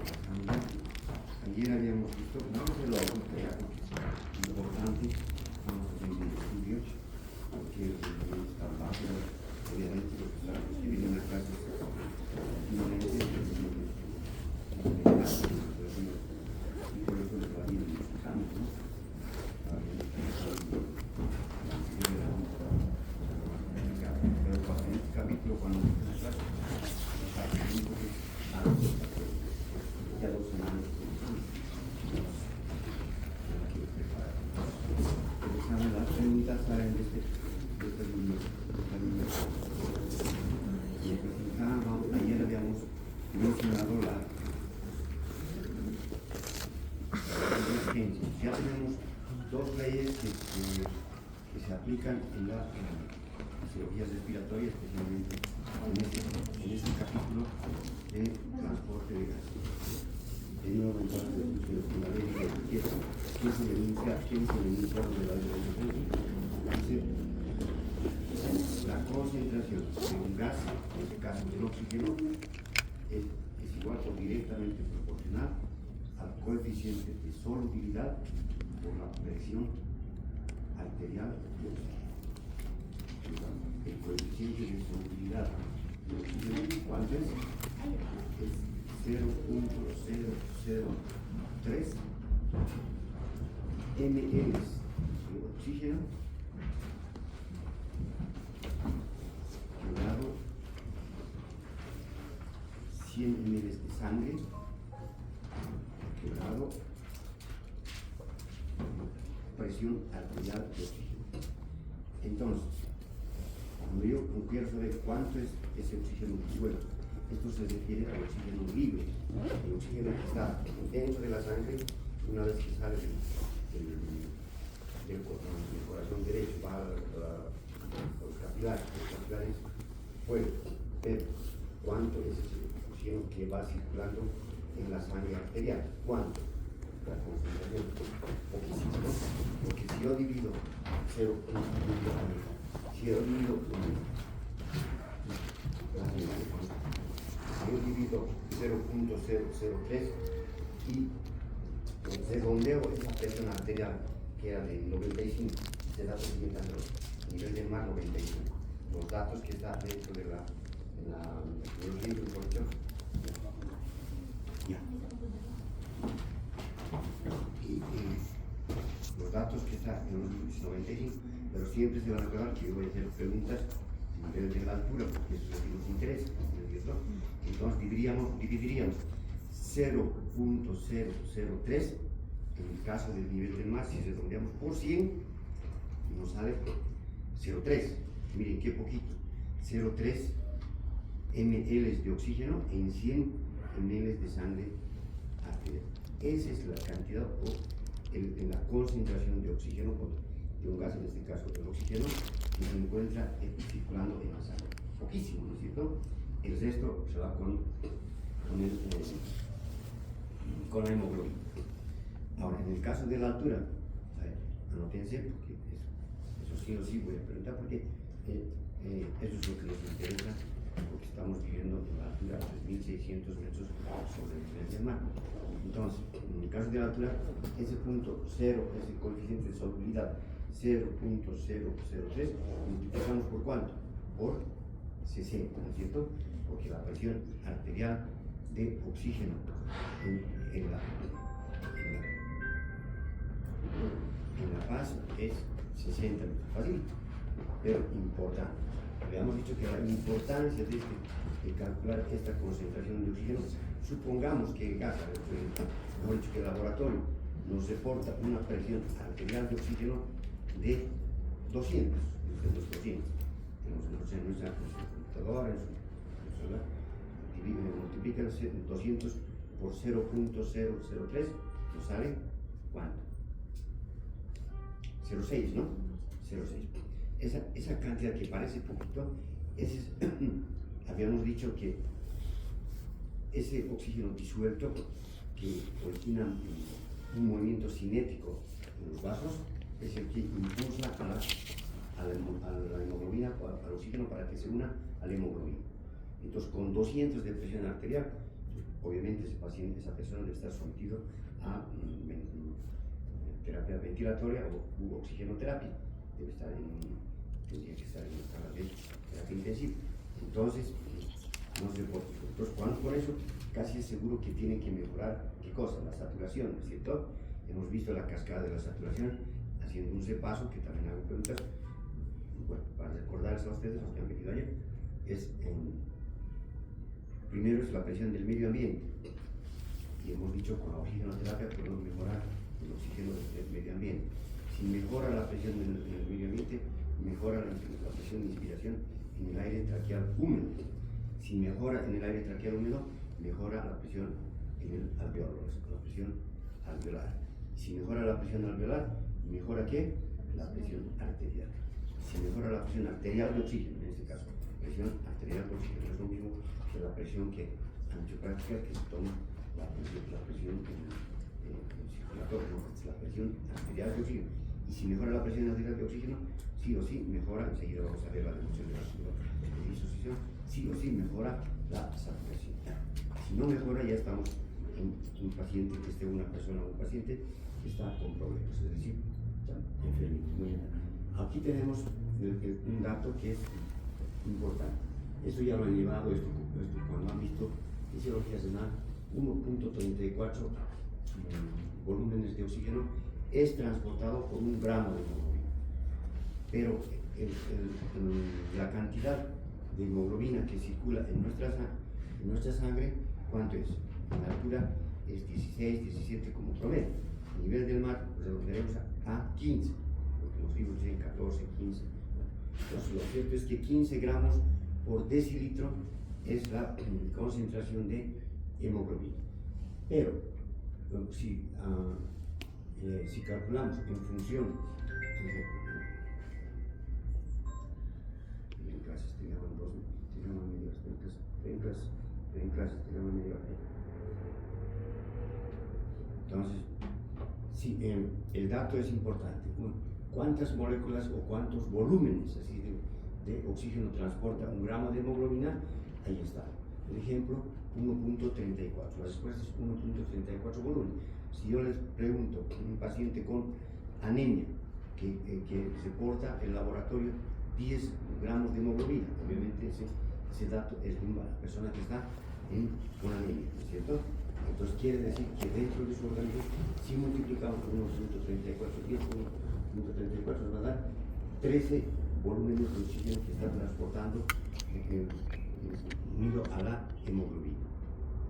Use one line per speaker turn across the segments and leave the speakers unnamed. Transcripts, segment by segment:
Ayer habíamos visto, vamos a hacerlo ahora, porque es importante, vamos a hacer un estudio, porque es tan fácil, obviamente, los que vienen a clases, y por eso les va a ir explicando, ¿no? Pero en este capítulo, cuando empieza la clase, ya 2 semanas. Las preguntas salen de este libro. Ayer habíamos mencionado la urgencia. Ya tenemos 2 leyes que se aplican en las cirugías respiratorias, especialmente en este capítulo de transporte de gases. De nuevo, entonces, la ley de ¿quién se denuncia de la ley? Dice, la concentración de un gas, en este caso del oxígeno, es igual o directamente proporcional al coeficiente de solubilidad por la presión arterial de oxígeno. El coeficiente de solubilidad de oxígeno, ¿cuánto es? Es 0.003 ml de oxígeno quebrado 100 ml de sangre quebrado presión arterial de oxígeno. Entonces, cuando yo quiero saber cuánto es ese oxígeno disuelto, esto se refiere al oxígeno libre, el oxígeno que está dentro de la sangre una vez que sale del corazón derecho, va a los capilares, puede ver cuánto es ese oxígeno que va circulando en la sangre arterial. ¿Cuánto? La concentración, poquísimo, ¿no? Porque si yo divido 0.1, si yo divido yo divido 0.003 y redondeo esa presión arterial que era de 95, este dato sigue dando nivel del mar 95, los datos que está dentro de los libros, por ejemplo. Ya. Y los datos que está en los libros 95, pero siempre se van a acordar que yo voy a hacer preguntas a nivel de la altura, porque eso es lo que nos interesa, ¿no? Entonces dividiríamos 0.003 en el caso del nivel del mar, si redondeamos por 100 nos sale 0.3, miren qué poquito, 0.3 ml de oxígeno en 100 ml de sangre arterial. Esa es la cantidad o la concentración de oxígeno de un gas, en este caso el oxígeno, que se encuentra circulando en la sangre. Poquísimo, ¿no es cierto? El resto se va con la hemoglobina. Ahora, en el caso de la altura, anótense, porque eso sí o sí voy a preguntar, porque eso es lo que nos interesa, porque estamos viviendo en la altura de 3.600 metros sobre el nivel del mar. Entonces, en el caso de la altura, ese punto 0, ese coeficiente de solubilidad 0.003, multiplicamos por cuánto? Por 60, ¿no es cierto? Porque la presión arterial de oxígeno en la paz es 60 metros. Fácil, pero importante. Habíamos dicho que la importancia de calcular esta concentración de oxígeno, supongamos que el gas, mejor dicho, que el laboratorio nos reporta una presión arterial de oxígeno de 200, tenemos en nuestra computadora, en su celular, multiplican 200 por 0.003, nos sale ¿cuánto? 0.6, ¿no? 0.6. Esa cantidad que parece poquito, habíamos dicho que ese oxígeno disuelto que origina un movimiento cinético en los vasos es el que impulsa a la hemoglobina, al oxígeno, para que se una a la hemoglobina. Entonces, con 200 de presión arterial, obviamente ese paciente, esa persona debe estar sometido a terapia ventilatoria u oxigenoterapia. Tendría que estar en una sala de terapia intensiva. Entonces, no se puede. Entonces, por eso, casi es seguro que tiene que mejorar, ¿qué cosa? La saturación, ¿no es cierto? Hemos visto la cascada de la saturación, haciendo un repaso, que también hago preguntas, bueno, para recordarles a ustedes, los que han venido ayer, primero es la presión del medio ambiente, y hemos dicho con la oxigenoterapia podemos mejorar el oxígeno del medio ambiente. Si mejora la presión en el medio ambiente, mejora la presión de inspiración en el aire traqueal húmedo. Si mejora en el aire traqueal húmedo, mejora la presión en el alveolo, la presión alveolar. Si mejora la presión alveolar, ¿mejora qué? La presión arterial. Si mejora la presión arterial de oxígeno, en este caso, presión arterial de oxígeno es lo mismo que la presión angiopráctica que se toma la presión circulatoria, la presión arterial de oxígeno. Y si mejora la presión arterial de oxígeno, sí o sí mejora, enseguida vamos a ver la demostración de disociación, sí o sí mejora la saturación. Si no mejora, ya estamos en un paciente que esté, una persona o un paciente que está con problemas, es decir, está enfermito. Muy bien. Aquí tenemos un dato que es importante. Esto ya lo han llevado, esto cuando han visto fisiología renal, 1.34 volúmenes de oxígeno es transportado por un gramo de hemoglobina. Pero la cantidad de hemoglobina que circula en nuestra sangre, ¿cuánto es? En la altura es 16, 17 como promedio. A nivel del mar, redondearemos a 15, porque los libros dicen 14, 15. Entonces, lo cierto es que 15 gramos por decilitro es la concentración de hemoglobina. Pero, si calculamos en función, en clases te llaman dos, te llaman medio en clases te llaman medio. Entonces, sí, el dato es importante. ¿Cuántas moléculas o cuántos volúmenes así de oxígeno transporta un gramo de hemoglobina? Ahí está. El ejemplo, 1.34. La respuesta es 1.34 volúmenes. Si yo les pregunto a un paciente con anemia que se porta el laboratorio 10 gramos de hemoglobina, obviamente ese dato es de una persona que está con anemia, ¿no es cierto? Entonces quiere decir que dentro de su organismo, si multiplicamos por 1.34, 10 por 1.34 nos va a dar 13 volúmenes de oxígeno que está transportando unido a la hemoglobina.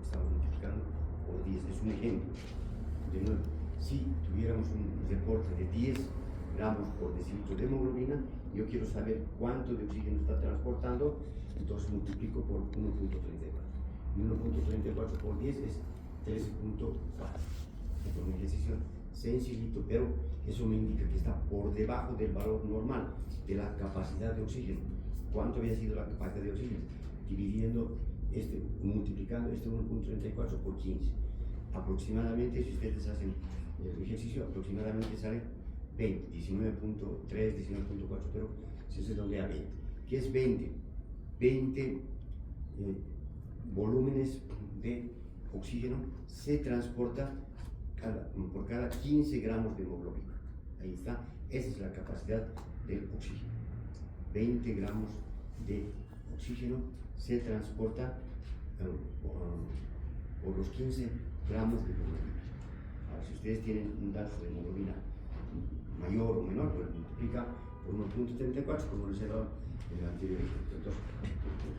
Estamos multiplicando por 10, es un ejemplo. De nuevo, si tuviéramos un reporte de 10 gramos por decilitro de hemoglobina, yo quiero saber cuánto de oxígeno está transportando, entonces multiplico por 1.34. Y 1.34 por 10 es 13.4. Es un ejercicio sencillito, pero eso me indica que está por debajo del valor normal de la capacidad de oxígeno. ¿Cuánto había sido la capacidad de oxígeno? Dividiendo multiplicando 1.34 por 15. Aproximadamente, si ustedes hacen el ejercicio, aproximadamente sale 20, 19.3, 19.4, pero si se redondea a 20. ¿Qué es 20? 20 volúmenes de oxígeno se transporta por cada 15 gramos de hemoglobina. Ahí está, esa es la capacidad del oxígeno. 20 gramos de oxígeno se transporta por los 15 gramos de hemoglobina. Ahora, si ustedes tienen un dato de hemoglobina mayor o menor, pues multiplica por 1.34, como les he dado en el anterior ejemplo. Entonces,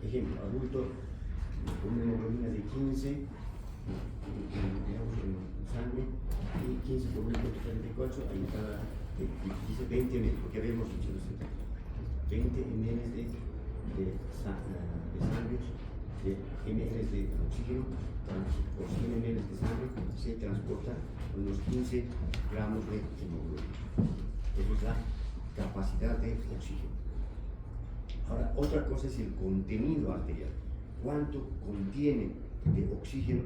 ejemplo, adulto con una hemoglobina de 15, digamos, en sangre, y 15 por 1.34, ahí está, dice 20 ml, porque habíamos dicho 20 ml de sangre, de ml de oxígeno, por 100 ml de sangre se transporta unos 15 gramos de hemoglobina. Esa es la capacidad de oxígeno. Ahora, otra cosa es el contenido arterial. ¿Cuánto contiene de oxígeno?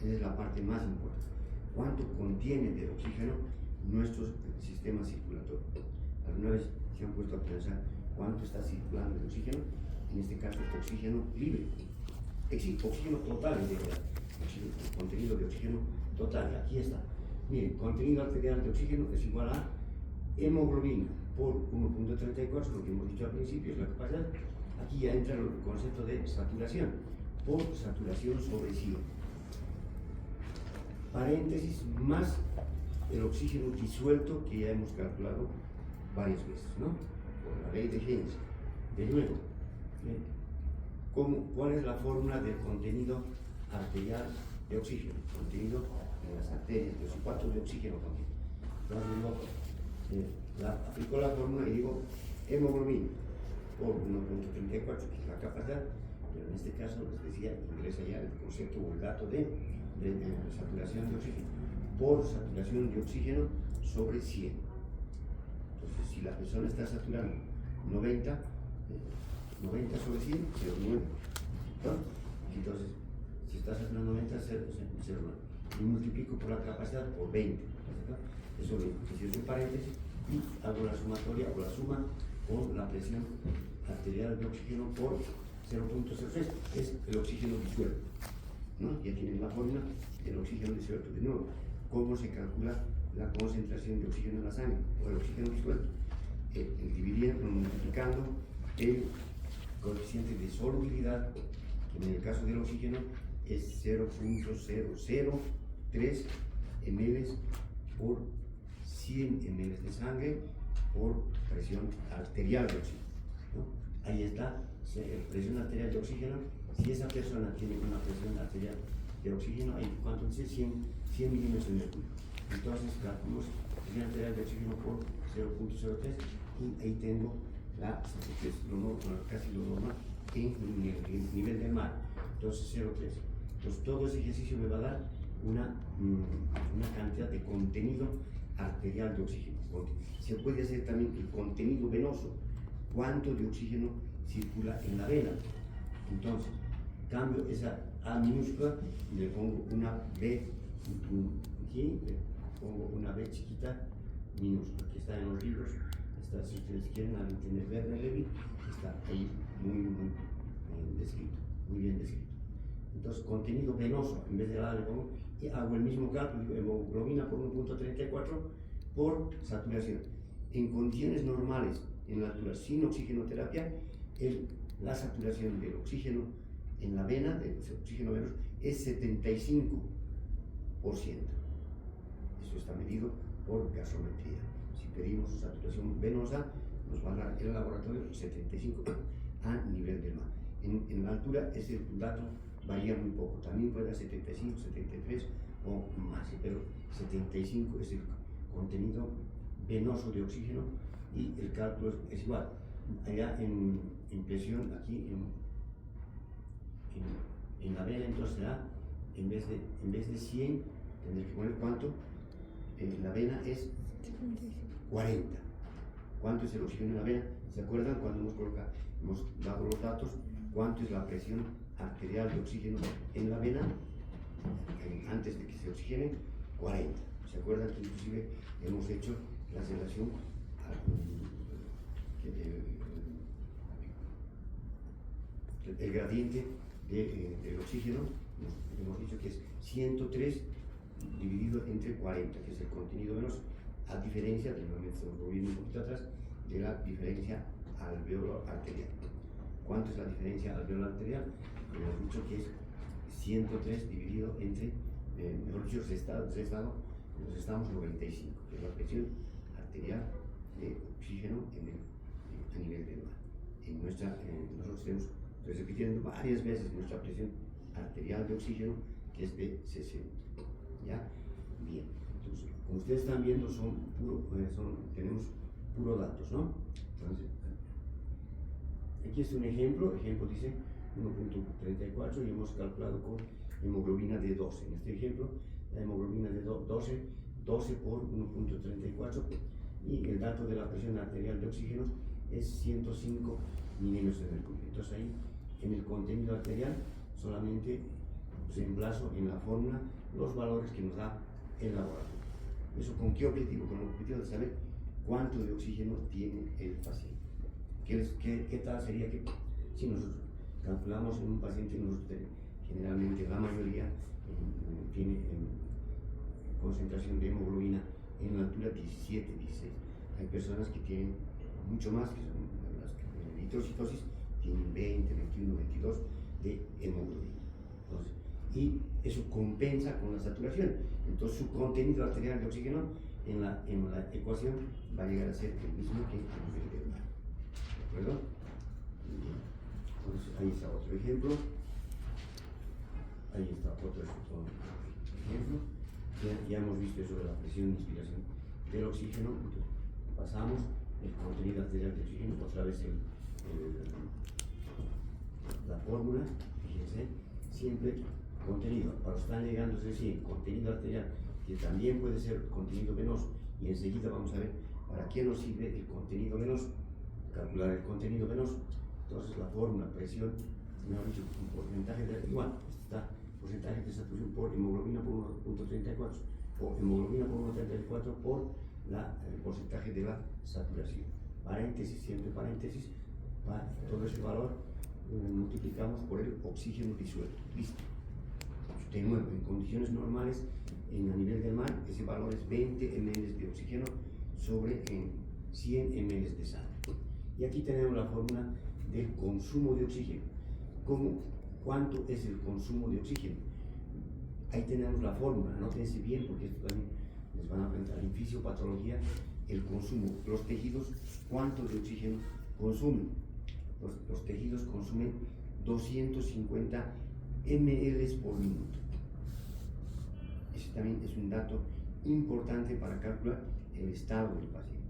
Esa es la parte más importante. ¿Cuánto contiene de oxígeno nuestro sistema circulatorio? ¿Alguna vez se han puesto a pensar cuánto está circulando de oxígeno? En este caso, oxígeno libre. Existe oxígeno total en realidad, el contenido de oxígeno total. Aquí está. Miren, contenido arterial de oxígeno es igual a hemoglobina por 1.34, lo que hemos dicho al principio, es la capacidad. Aquí ya entra el concepto de saturación, por saturación sobre 100. Paréntesis, más el oxígeno disuelto que ya hemos calculado varias veces, ¿no? Por la ley de Higgs. De nuevo, ¿cuál es la fórmula del contenido arterial de oxígeno? Contenido en las arterias, los cuántos de oxígeno contiene. Entonces aplico la fórmula y digo hemoglobina por 1.34, que es la capacidad, pero en este caso les decía, ingresa ya el concepto o el dato de saturación de oxígeno, por saturación de oxígeno sobre 100. Entonces, si la persona está saturando 90 sobre 100, 0,9. ¿No? Entonces, si está saturando 90, 0,9. Y multiplico por la capacidad por 20. ¿No? Eso lo hice un paréntesis y hago la sumatoria o la suma con la presión arterial de oxígeno por 0.03, es el oxígeno disuelto, ¿no? Ya tienen la fórmula del oxígeno disuelto. De nuevo, ¿cómo se calcula la concentración de oxígeno en la sangre o el oxígeno disuelto? Dividiendo, multiplicando el coeficiente de solubilidad, que en el caso del oxígeno es 0.003 ml por 100 ml de sangre por presión arterial de oxígeno, ¿no? Ahí está, presión arterial de oxígeno. Si esa persona tiene una presión arterial de oxígeno, ahí, ¿cuánto dice? 100 milímetros de mercurio. Entonces calculamos presión arterial de oxígeno por 0.03 y ahí tengo casi lo normal en el nivel del mar. Entonces 0.3. Entonces todo ese ejercicio me va a dar una cantidad de contenido arterial de oxígeno. Se puede hacer también el contenido venoso, cuánto de oxígeno circula en la vena. Entonces, cambio esa A minúscula y le pongo una B aquí, le pongo una B chiquita minúscula, que está en los libros, está, si ustedes quieren, al tener Werner Levy, está ahí muy descrito, muy bien descrito. Entonces, contenido venoso, en vez de A le pongo, y hago el mismo cálculo, digo, hemoglobina por 1.34 por saturación. En condiciones normales, en la altura, sin oxigenoterapia, la saturación del oxígeno en la vena, del oxígeno venoso, es 75%. Eso está medido por gasometría. Si pedimos saturación venosa, nos va a dar el laboratorio 75 a nivel del mar. En la altura ese dato varía muy poco, también puede ser 75, 73 o más, pero 75 es el contenido venoso de oxígeno y el cálculo es igual. Allá en presión, aquí en la vena, entonces será, en vez de 100, tendré que poner cuánto. La vena es 40. ¿Cuánto es el oxígeno en la vena? ¿Se acuerdan cuando hemos dado los datos? ¿Cuánto es la presión arterial de oxígeno en la vena? Antes de que se oxigene, 40. ¿Se acuerdan que inclusive hemos hecho la relación el gradiente del oxígeno? Hemos dicho que es 103 dividido entre 40, que es el contenido venoso, a diferencia, nuevamente estamos volviendo un poquito atrás, de la diferencia alveolo arterial. ¿Cuánto es la diferencia alveolo arterial? Hemos dicho que es 103 dividido entre, mejor dicho, nos estamos 95, que es la presión arterial de oxígeno a nivel del mar. Nosotros tenemos, estoy repitiendo varias veces, nuestra presión arterial de oxígeno, que es de 60. ¿Ya? Bien. Entonces, como ustedes están viendo, tenemos puros datos, ¿no? Entonces, aquí es un ejemplo dice 1.34 y hemos calculado con hemoglobina de 12. En este ejemplo, la hemoglobina de 12 por 1.34 y el dato de la presión arterial de oxígeno es 105 milímetros de mercurio. Entonces ahí, en el contenido arterial, solamente reemplazo en la fórmula los valores que nos da el laboratorio. ¿Eso con qué objetivo? Con el objetivo de saber cuánto de oxígeno tiene el paciente. ¿Qué tal sería que si nosotros calculamos en un paciente, generalmente la mayoría tiene concentración de hemoglobina en la altura 17, 16. Hay personas que tienen mucho más, que son las que en eritrocitosis tienen 20, 21, 22 de hemoglobina. Entonces, y eso compensa con la saturación. Entonces su contenido arterial de oxígeno en la ecuación va a llegar a ser el mismo que el nivel del mar. ¿De acuerdo? Entonces ahí está otro ejemplo. Ahí está otro ejemplo. Ya hemos visto eso de la presión de inspiración del oxígeno. Entonces, pasamos el contenido arterial de oxígeno, otra vez la fórmula, fíjense, siempre contenido, para estar llegando, es decir, contenido arterial, que también puede ser contenido venoso, y enseguida vamos a ver para qué nos sirve el contenido venoso, calcular el contenido venoso. Entonces la fórmula, presión, mejor dicho, un porcentaje de, igual, está porcentaje de saturación por hemoglobina por 1.34, o hemoglobina por 1.34 por el porcentaje de la saturación. Paréntesis, siempre paréntesis, todo ese valor multiplicamos por el oxígeno disuelto. Listo. De nuevo, en condiciones normales, a nivel del mar, ese valor es 20 ml de oxígeno sobre 100 ml de sangre. Y aquí tenemos la fórmula del consumo de oxígeno. ¿Cuánto es el consumo de oxígeno? Ahí tenemos la fórmula, anótense bien porque esto también les van a aprender en fisiopatología, el consumo. Los tejidos, ¿cuánto de oxígeno consumen? Los tejidos consumen 250 ml por minuto. Ese también es un dato importante para calcular el estado del paciente.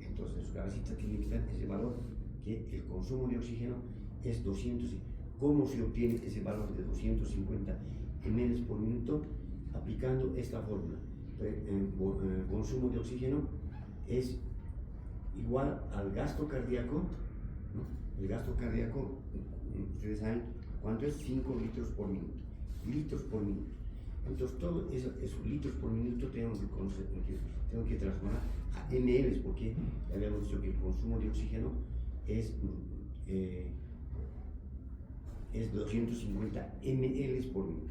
Entonces, en su cabecita tiene que estar ese valor, que el consumo de oxígeno es 200. ¿Cómo se obtiene ese valor de 250 ml por minuto? Aplicando esta fórmula. El consumo de oxígeno es igual al gasto cardíaco, ¿no? El gasto cardíaco, ustedes saben cuánto es, 5 litros por minuto. Litros por minuto. Entonces, todo esos litros por minuto tengo que transformar a ml, porque ya habíamos dicho que el consumo de oxígeno es 250 ml por minuto.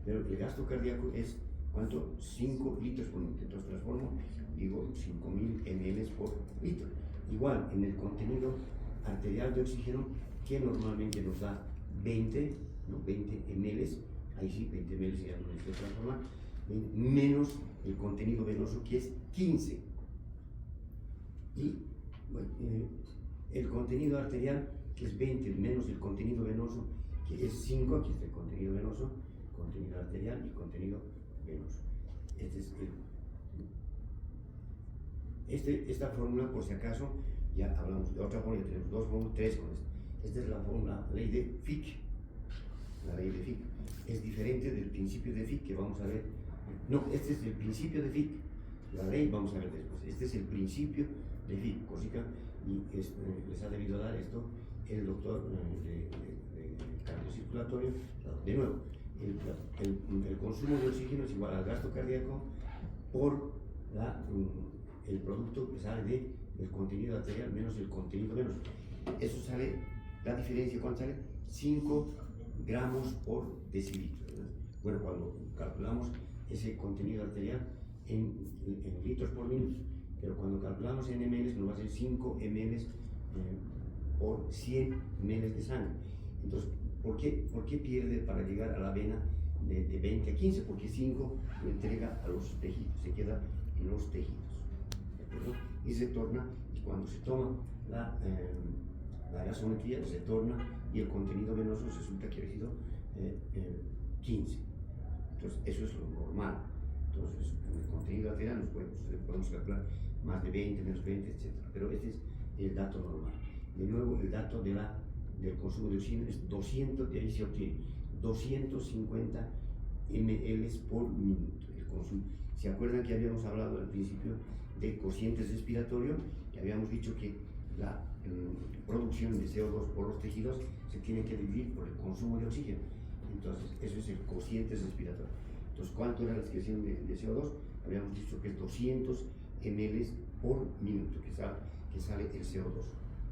Pero el gasto cardíaco es, ¿cuánto? 5 litros por minuto. Entonces transformo, digo 5000 ml por litro. Igual, en el contenido arterial de oxígeno, que normalmente nos da 20 ml, ahí sí, 20 ml ya no necesito transformar, menos el contenido venoso, que es 15. Y bueno, el contenido arterial, que es 20, menos el contenido venoso, que es 5, aquí está el contenido venoso, contenido arterial y contenido venoso. Esta fórmula, por si acaso, ya hablamos de otra fórmula, ya tenemos dos fórmulas, tres con esta. Esta es la fórmula, ley de Fick. La ley de Fick es diferente del principio de Fick que vamos a ver. No, este es el principio de Fick. La ley vamos a ver después. Este es el principio de Fick, Corsica, y les ha debido dar esto el doctor de cardiocirculatorio. De nuevo, el consumo de oxígeno es igual al gasto cardíaco por el producto que sale del contenido arterial menos el contenido venoso. Eso sale, la diferencia, ¿cuánto sale? 5 gramos por decilitro, ¿verdad? Bueno, cuando calculamos ese contenido arterial en litros por minuto, pero cuando calculamos en ml nos va a ser 5 ml por 100 ml de sangre. Entonces, ¿por qué pierde para llegar a la vena de 20 a 15? Porque 5 lo entrega a los tejidos, se queda en los tejidos, ¿de acuerdo? Y se torna, y cuando se toma la gasometría, se torna y el contenido venoso resulta que ha sido 15. Entonces, eso es lo normal. Entonces, en el contenido arterial podemos calcular más de 20, menos 20, etc. Pero este es el dato normal. De nuevo, el dato del consumo de oxígeno es 200, de ahí se obtiene 250 ml por minuto. El consumo. ¿Se acuerdan que habíamos hablado al principio de cociente respiratorio? Y habíamos dicho que la producción de CO2 por los tejidos se tiene que dividir por el consumo de oxígeno. Entonces, eso es el cociente respiratorio. Entonces, ¿cuánto era la excreción de CO2? Habíamos dicho que es 200 ml por minuto que sale el CO2.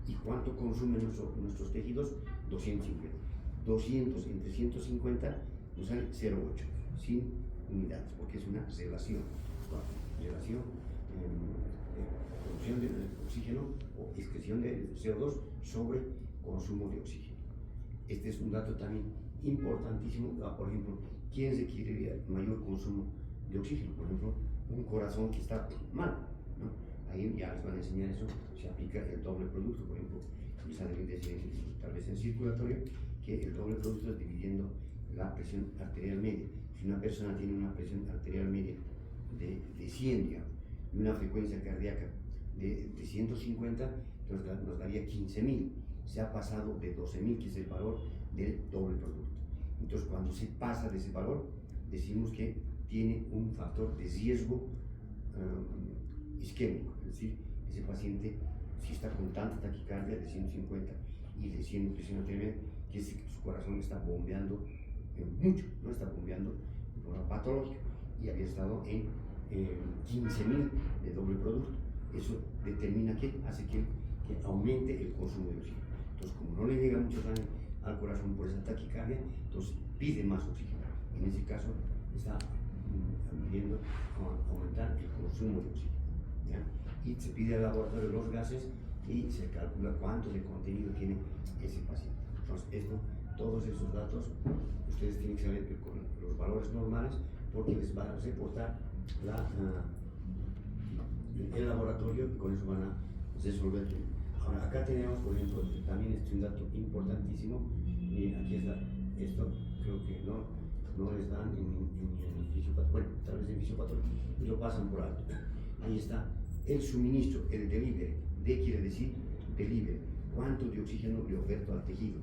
¿Y cuánto consumen nuestros tejidos? 250. 200 entre 150 nos sale 0,8. sin unidades, porque es una relación, producción de oxígeno o excreción de CO2 sobre consumo de oxígeno. Este es un dato también importantísimo. Por ejemplo, ¿quién requiere mayor consumo de oxígeno? Por ejemplo, un corazón que está mal, ¿no? Ahí ya les van a enseñar eso, se aplica el doble producto. Por ejemplo, tal vez en circulatorio, que el doble producto es dividiendo la presión arterial media. Si una persona tiene una presión arterial media de 100, digamos, y una frecuencia cardíaca de 150, entonces nos daría 15.000. Se ha pasado de 12.000, que es el valor del doble producto. Entonces, cuando se pasa de ese valor, decimos que tiene un factor de riesgo isquémico, es decir, ese paciente, si está con tanta taquicardia de 150 y de 100 presión arterial, que su corazón está bombeando mucho, no está bombeando de forma patológica, y había estado en 15.000 de doble producto. Eso determina que hace que aumente el consumo de oxígeno. Entonces, como no le llega mucho sangre al corazón por esa taquicardia, entonces pide más oxígeno. En ese caso está pidiendo aumentar el consumo de oxígeno, ¿ya? Y se pide al laboratorio los gases y se calcula cuánto de contenido tiene ese paciente. Entonces, todos esos datos ustedes tienen que saber que con los valores normales, porque les va a reportar el laboratorio, y con eso van a resolver. Ahora, acá tenemos, por ejemplo, también es un dato importantísimo, y aquí está, esto creo que no les dan en fisiopatología, bueno, tal vez en fisiopatología, y lo pasan por alto. Ahí está el suministro, el delivery, quiere decir delivery, cuánto de oxígeno le oferto al tejido.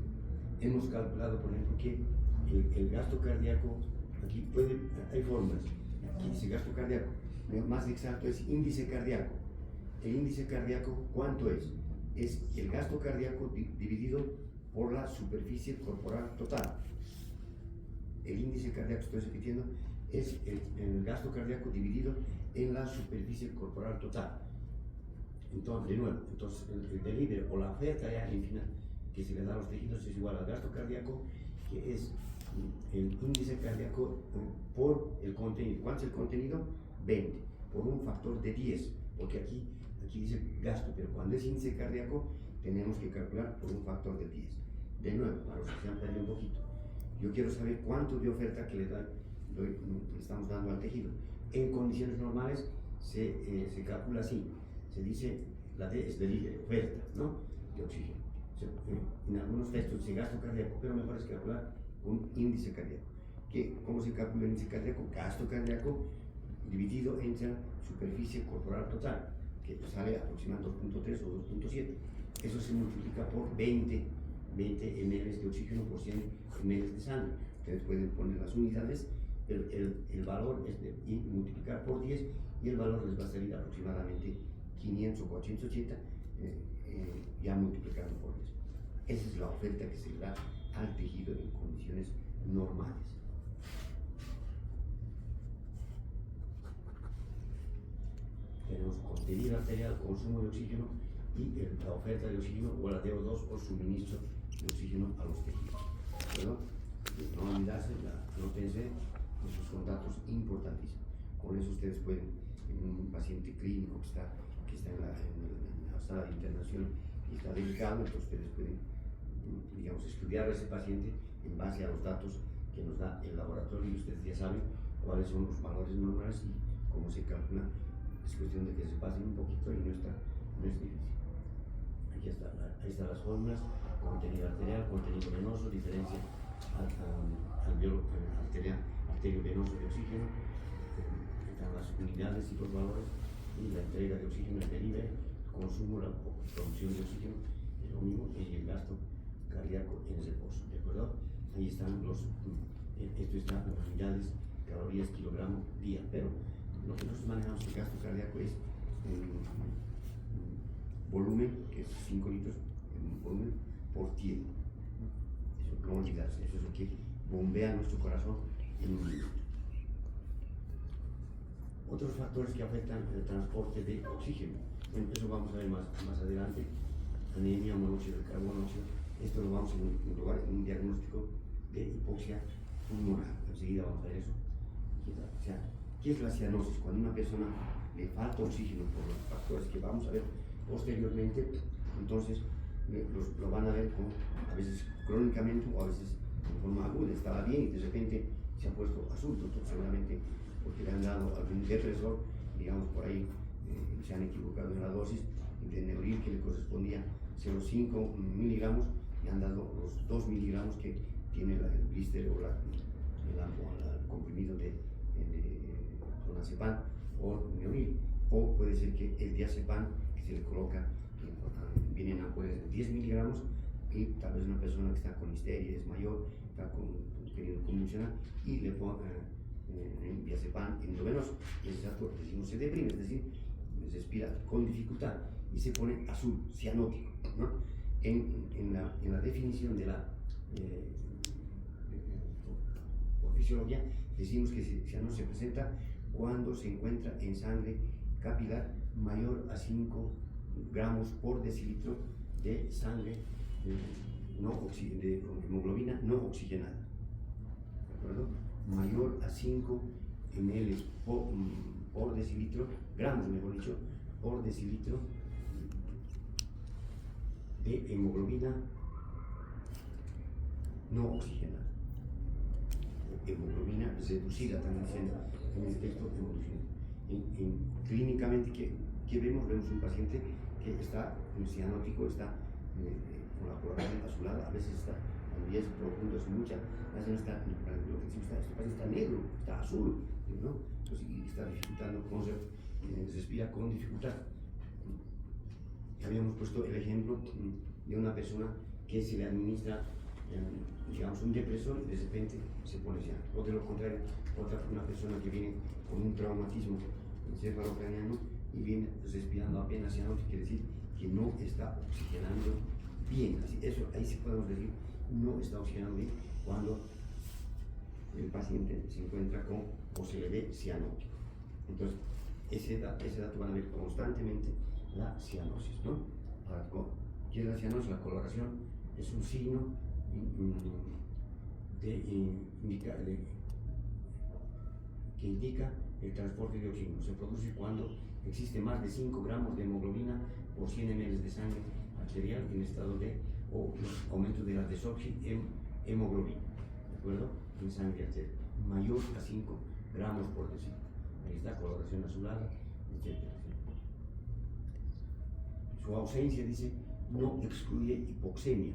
Hemos calculado, por ejemplo, que el gasto cardíaco, aquí hay fórmulas, aquí dice gasto cardíaco, más exacto es índice cardíaco. El índice cardíaco, ¿cuánto es? Es el gasto cardíaco dividido por la superficie corporal total. El índice cardíaco, estoy repitiendo, es el gasto cardíaco dividido en la superficie corporal total. Entonces, de nuevo, el delivery o la oferta ya en final que se le da a los tejidos es igual al gasto cardíaco, que es el índice cardíaco por el contenido. ¿Cuánto es el contenido? 20, por un factor de 10, porque aquí dice gasto, pero cuando es índice cardíaco tenemos que calcular por un factor de 10. De nuevo, para los que se han perdido un poquito, yo quiero saber cuánto de oferta que le estamos dando al tejido. En condiciones normales se calcula así, se dice, la D es delivery, oferta, ¿no?, de oxígeno. En algunos textos dice gasto cardíaco, pero mejor es calcular un índice cardíaco. ¿Cómo se calcula el índice cardíaco? Gasto cardíaco dividido entre la superficie corporal total, que sale aproximadamente 2.3 o 2.7. Eso se multiplica por 20 ml de oxígeno por 100 ml de sangre. Ustedes pueden poner las unidades, pero el valor es y multiplicar por 10, y el valor les va a salir aproximadamente 500 o 480, ya multiplicado por 10. Esa es la oferta que se da al tejido en condiciones normales. Tenemos contenido arterial, consumo de oxígeno y la oferta de oxígeno, o la DO2 o suministro de oxígeno a los tejidos. ¿Perdón? No olvidarse, anótense, esos son datos importantísimos. Con eso ustedes pueden, en un paciente clínico que está en la sala de internación y está delicado, entonces ustedes pueden, digamos, estudiar a ese paciente en base a los datos que nos da el laboratorio, y ustedes ya saben cuáles son los valores normales y cómo se calcula. Es cuestión de que se pasen un poquito y no es difícil. Aquí está, ahí están las fórmulas: contenido arterial, contenido venoso, diferencia arterio venoso de oxígeno, están las unidades y los valores, y la entrega de oxígeno, el delivery, consumo, la producción de oxígeno, es lo mismo, y el gasto cardíaco en reposo, ¿de acuerdo? Ahí están esto está en unidades, calorías, kilogramo, día, pero lo que nosotros manejamos el gasto cardíaco es volumen, que es 5 litros en volumen por tiempo. Eso no olvidarse, eso es lo que bombea nuestro corazón en un minuto. Otros factores que afectan el transporte de oxígeno, eso vamos a ver más adelante: anemia, monóxido de carbono. Esto lo vamos a englobar en un diagnóstico de hipoxia pulmonar. Enseguida vamos a ver eso. O sea, ¿qué es la cianosis? Cuando a una persona le falta oxígeno por los factores que vamos a ver posteriormente, entonces lo van a ver a veces crónicamente o a veces de forma aguda. Estaba bien y de repente se ha puesto azul, entonces seguramente porque le han dado algún depresor, digamos por ahí se han equivocado en la dosis de Neuril que le correspondía 0,5 miligramos y han dado los 2 miligramos que tiene el blister o el comprimido de clonazepam o Neuril. O puede ser que el diazepam que se le coloca viene en ampollas de 10 miligramos y tal vez una persona que está con histeria, es mayor, está queriendo convulsionar y le ponga diazepam endovenoso. Y ese dato decimos se deprime, es decir, respira con dificultad y se pone azul, cianótico, ¿no? En la definición de la por fisiología decimos que cianosis se presenta cuando se encuentra en sangre capilar mayor a 5 gramos por decilitro de sangre de hemoglobina no oxigenada, ¿de acuerdo? Mayor a 5 ml por decilitro, gramos mejor dicho, por decilitro de hemoglobina no oxigenada. Hemoglobina reducida, también dicen en el texto hemoglobina. Clínicamente, ¿qué vemos? Vemos un paciente que está cianótico, está con la coloración azulada, a veces está, cuando ya es profundo, es mucha, a veces está, este paciente está negro, está azul, ¿no? Entonces, y está dificultando, respira con dificultad. Habíamos puesto el ejemplo de una persona que se le administra, digamos, un depresor y de repente se pone ciano. O de lo contrario, una persona que viene con un traumatismo encefalocraniano y viene respirando apenas cianótico, quiere decir que no está oxigenando bien. Ahí sí podemos decir no está oxigenando bien cuando el paciente se encuentra con o se le ve cianótico. Entonces, ese dato van a ver constantemente la cianosis, ¿no? Ahora, ¿qué es la cianosis? La coloración es un signo que indica el transporte de oxígeno. Se produce cuando existe más de 5 gramos de hemoglobina por 100 ml de sangre arterial en estado de aumento de la desoxihemoglobina, ¿de acuerdo? En sangre arterial, mayor a 5 gramos por decilitro. Ahí está, coloración azulada, etc. Su ausencia, dice, no excluye hipoxemia.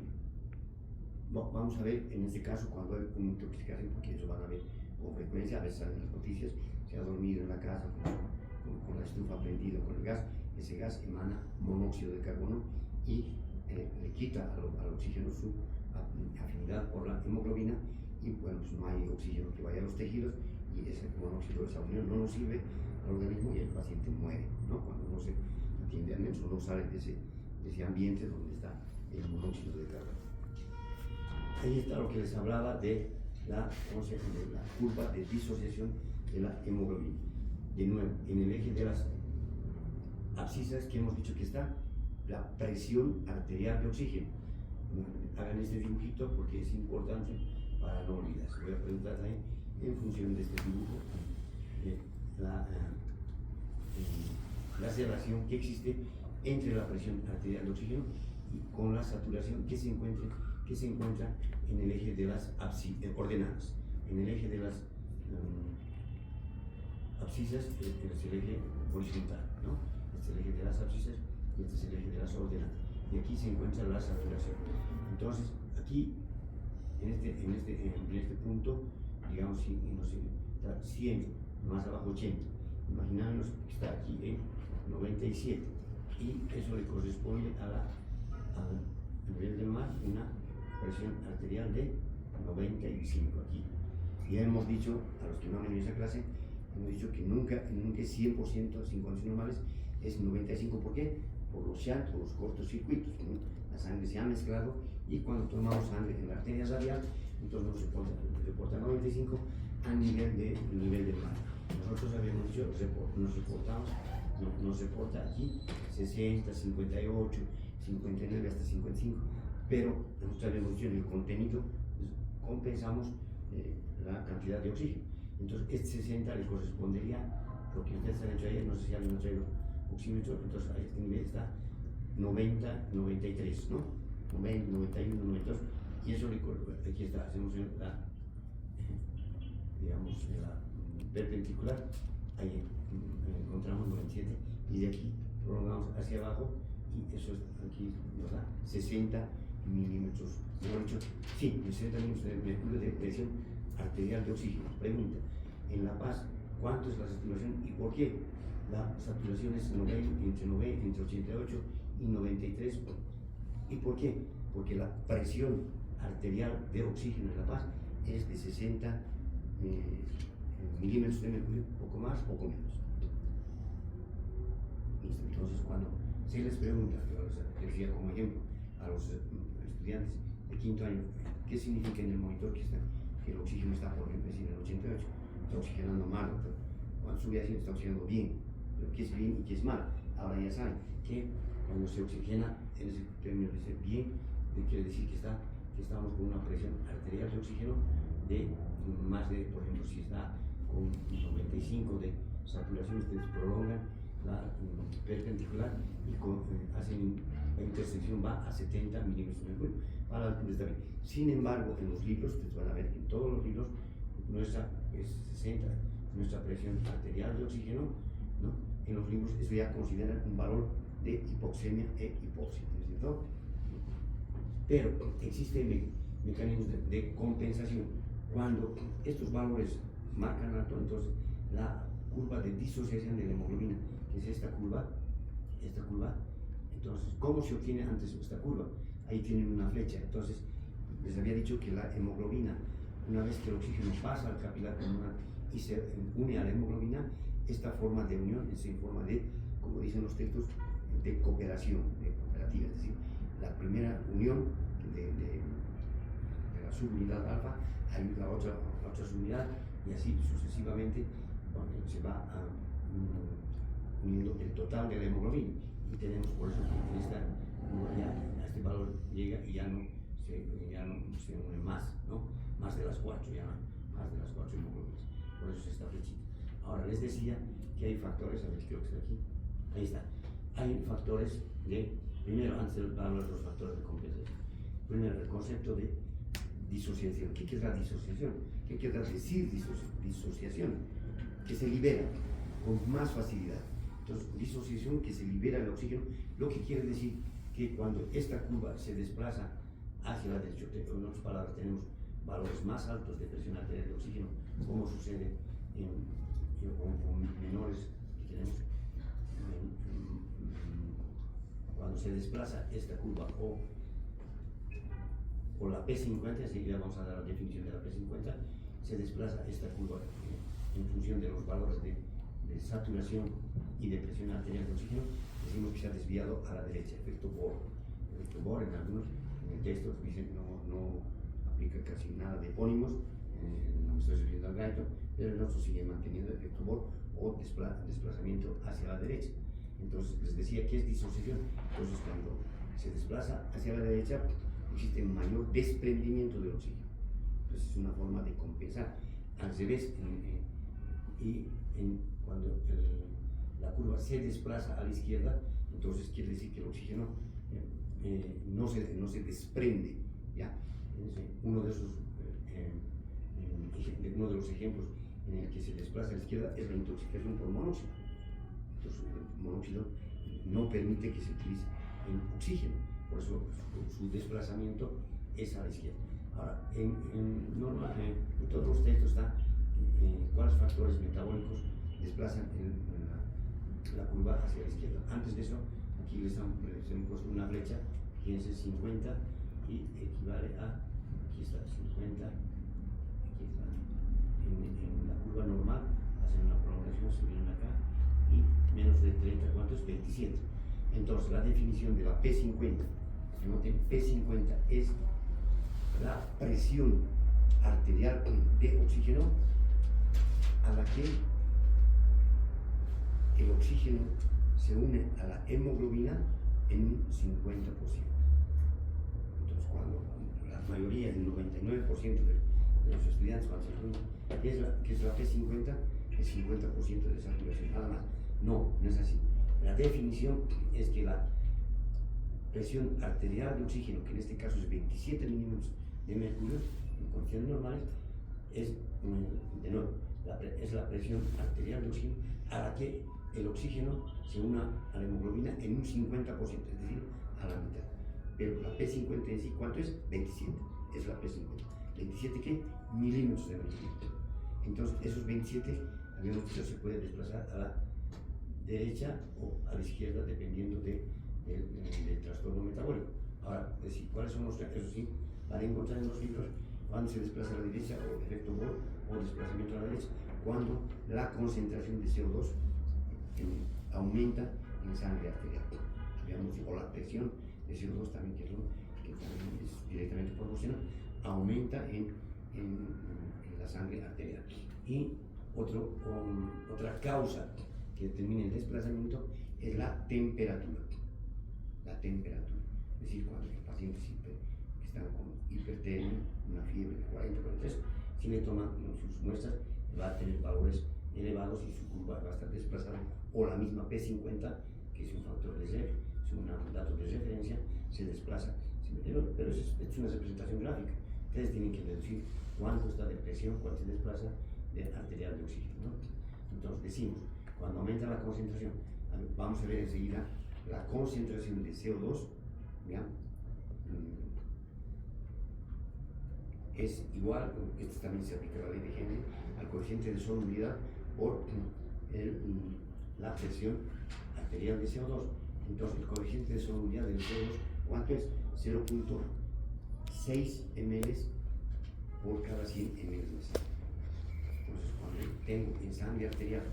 No, vamos a ver en este caso cuando hay una intoxicación, porque eso van a ver con frecuencia, a veces salen las noticias, se ha dormido en la casa con la estufa prendida con el gas, ese gas emana monóxido de carbono y le quita al oxígeno su afinidad por la hemoglobina y bueno, pues no hay oxígeno que vaya a los tejidos y ese monóxido, esa unión no nos sirve al organismo y el paciente muere, ¿no? Cuando no se atiende, al menos uno sale de ese ambiente donde está el monóxido de carbono. Ahí está lo que les hablaba de la curva de disociación de la hemoglobina. De nuevo, en el eje de las abscisas que hemos dicho que está la presión arterial de oxígeno. Hagan este dibujito porque es importante para no olvidarse. Voy a preguntar también en función de este dibujo la relación que existe entre la presión arterial de oxígeno y con la saturación que se encuentra en el eje de las ordenadas. En el eje de las abscisas es el eje horizontal, ¿no? Este es el eje de las abscisas y este es el eje de las ordenadas. Y aquí se encuentra la saturación. Entonces, aquí, en este punto, digamos, si está 100, más abajo 80. Imaginarnos que está aquí en 97. Y eso le corresponde al nivel del mar, una presión arterial de 95 aquí. Ya hemos dicho, a los que no han venido a esa clase, hemos dicho que nunca es 100% sin condiciones normales, es 95. ¿Por qué? Por los shunt, por los cortocircuitos, ¿no? La sangre se ha mezclado y cuando tomamos sangre en la arteria radial, entonces nos reporta 95 a nivel del mar. Nosotros habíamos dicho, nos reporta aquí 60, 58, 59 hasta 55, pero nosotros habíamos dicho en el contenido compensamos la cantidad de oxígeno. Entonces, este 60 le correspondería a lo que ustedes han hecho ayer, no sé si alguien ha traído oxímetro, entonces a este nivel está 90, 93, ¿no? 90, 91, 92, y eso aquí está, hacemos la, digamos, la perpendicular, ahí encontramos 97, y de aquí prolongamos hacia abajo, y eso es, aquí nos da 60 milímetros, mejor dicho, sí, 60 milímetros de mercurio de presión arterial de oxígeno. Pregunta, en La Paz, ¿cuánto es la saturación y por qué? La saturación es entre 88 y 93. ¿Y por qué? Porque la presión arterial de oxígeno en La Paz es de 60 milímetros de mercurio, poco más, poco menos. Entonces, cuando se les pregunta, yo decía como ejemplo a los estudiantes de quinto año, ¿qué significa en el monitor que el oxígeno está, por ejemplo, en el 88? Está oxigenando mal, cuando sube así está oxigenando bien, pero ¿qué es bien y qué es mal? Ahora ya saben que cuando se oxigena, en ese término dice bien, quiere decir que estamos con una presión arterial de oxígeno de más de, por ejemplo, si está con 95 de saturación, ustedes prolongan la perpendicular y hacen la intersección va a 70 milímetros de mercurio para la altura está bien. Sin embargo, en los libros, ustedes van a ver que en todos los libros nuestra es 60, nuestra presión arterial de oxígeno, ¿no? En los libros eso ya consideran un valor de hipoxemia e hipoxia, ¿no es cierto? Pero existen mecanismos de compensación. Cuando estos valores marcan alto, entonces la curva de disociación de la hemoglobina, que es esta curva, entonces, ¿cómo se obtiene antes esta curva? Ahí tienen una flecha. Entonces, les había dicho que la hemoglobina, una vez que el oxígeno pasa al capilar pulmonar y se une a la hemoglobina, esta forma de unión es en forma de, como dicen los textos, de cooperación, de cooperativa, es decir, la primera unión de la subunidad alfa ayuda a otra subunidad y así sucesivamente se va uniendo el total de la hemoglobina y tenemos por eso que a este valor llega y ya no se une más, ¿no? Más de las 4, ya más de las 4 hemoglobinas, por eso es esta flechita. Ahora les decía que hay factores, a ver, creo que está aquí, ahí está, hay factores primero, antes de hablar de los factores de compensación, primero el concepto de disociación. ¿Qué es la disociación? ¿Qué quiere decir disociación? Que se libera con más facilidad. Entonces, disociación, que se libera el oxígeno, lo que quiere decir que cuando esta curva se desplaza hacia la derecha, en otras palabras, tenemos valores más altos de presión arterial de oxígeno, como sucede con menores que tenemos cuando se desplaza esta curva o la P50, así ya vamos a dar la definición de la P50, se desplaza esta curva en función de los valores de saturación y de presión arterial de oxígeno, decimos que se ha desviado a la derecha, efecto Bohr. Efecto Bohr en algunos en el texto dicen no aplica casi nada de epónimos, no me estoy refiriendo al gaito, pero el otro sigue manteniendo el efecto Bohr o desplazamiento hacia la derecha. Entonces les decía que es disociación. Entonces cuando se desplaza hacia la derecha existe un mayor desprendimiento del oxígeno. Entonces es una forma de compensar. Al revés, cuando la curva se desplaza a la izquierda, entonces quiere decir que el oxígeno no se desprende, ¿ya? Uno de los ejemplos en el que se desplaza a la izquierda es la intoxicación por monóxido. Entonces el monóxido no permite que se utilice en oxígeno, por eso su desplazamiento es a la izquierda. Ahora, en todos los textos está cuáles factores metabólicos desplazan la curva hacia la izquierda. Antes de eso, aquí les hemos puesto una flecha, fíjense, 50 y equivale a, aquí está 50, aquí está, en la curva normal, hacen una prolongación, se vienen acá, y menos de 30, ¿cuánto es? 27. Entonces, la definición de la P50, noten, P50 es la presión arterial de oxígeno a la que el oxígeno se une a la hemoglobina en un 50%. Entonces, cuando la mayoría, el 99% de los estudiantes cuando se reúnen, ¿qué es la P50? El 50% de saturación, nada más. No, no es así. La definición es que la presión arterial de oxígeno, que en este caso es 27 milímetros de mercurio, en condiciones normales, es, de nuevo, es la presión arterial de oxígeno a la que el oxígeno se una a la hemoglobina en un 50%, es decir, a la mitad. Pero la P50 en sí, ¿cuánto es? 27, es la P50. ¿27 qué? Milímetros de mercurio. Entonces, esos 27, habíamos dicho, se puede desplazar a la derecha o a la izquierda, dependiendo del trastorno metabólico. Ahora, decir, ¿cuáles son los casos? Eso sí, van a encontrar en los libros cuando se desplaza a la derecha, o efecto Bohr, o desplazamiento a la derecha, cuando la concentración de CO2 aumenta en sangre arterial. Habíamos dicho, o la presión de CO2 también, que también es directamente proporcional, aumenta en la sangre arterial. Y otra causa que determina el desplazamiento es la temperatura. La temperatura. Es decir, cuando el paciente está con hipertermia, una fiebre de 40, 43, si le toman sus muestras, va a tener valores elevados y su curva va a estar desplazada, o la misma P50, que es un factor de REF, es un dato de referencia, se desplaza. Pero es una representación gráfica. Ustedes tienen que deducir cuánto está de presión, cuánto se desplaza de arterial de oxígeno, ¿no? Entonces decimos, cuando aumenta la concentración, vamos a ver enseguida la concentración de CO2, ¿ya? Es igual, esto también se aplica a la ley de Henry, al coeficiente de solubilidad por la presión arterial de CO2. Entonces, el coeficiente de solubilidad del CO2, ¿cuánto es? 0.6 ml por cada 100 ml de sangre. Entonces, cuando tengo en sangre arterial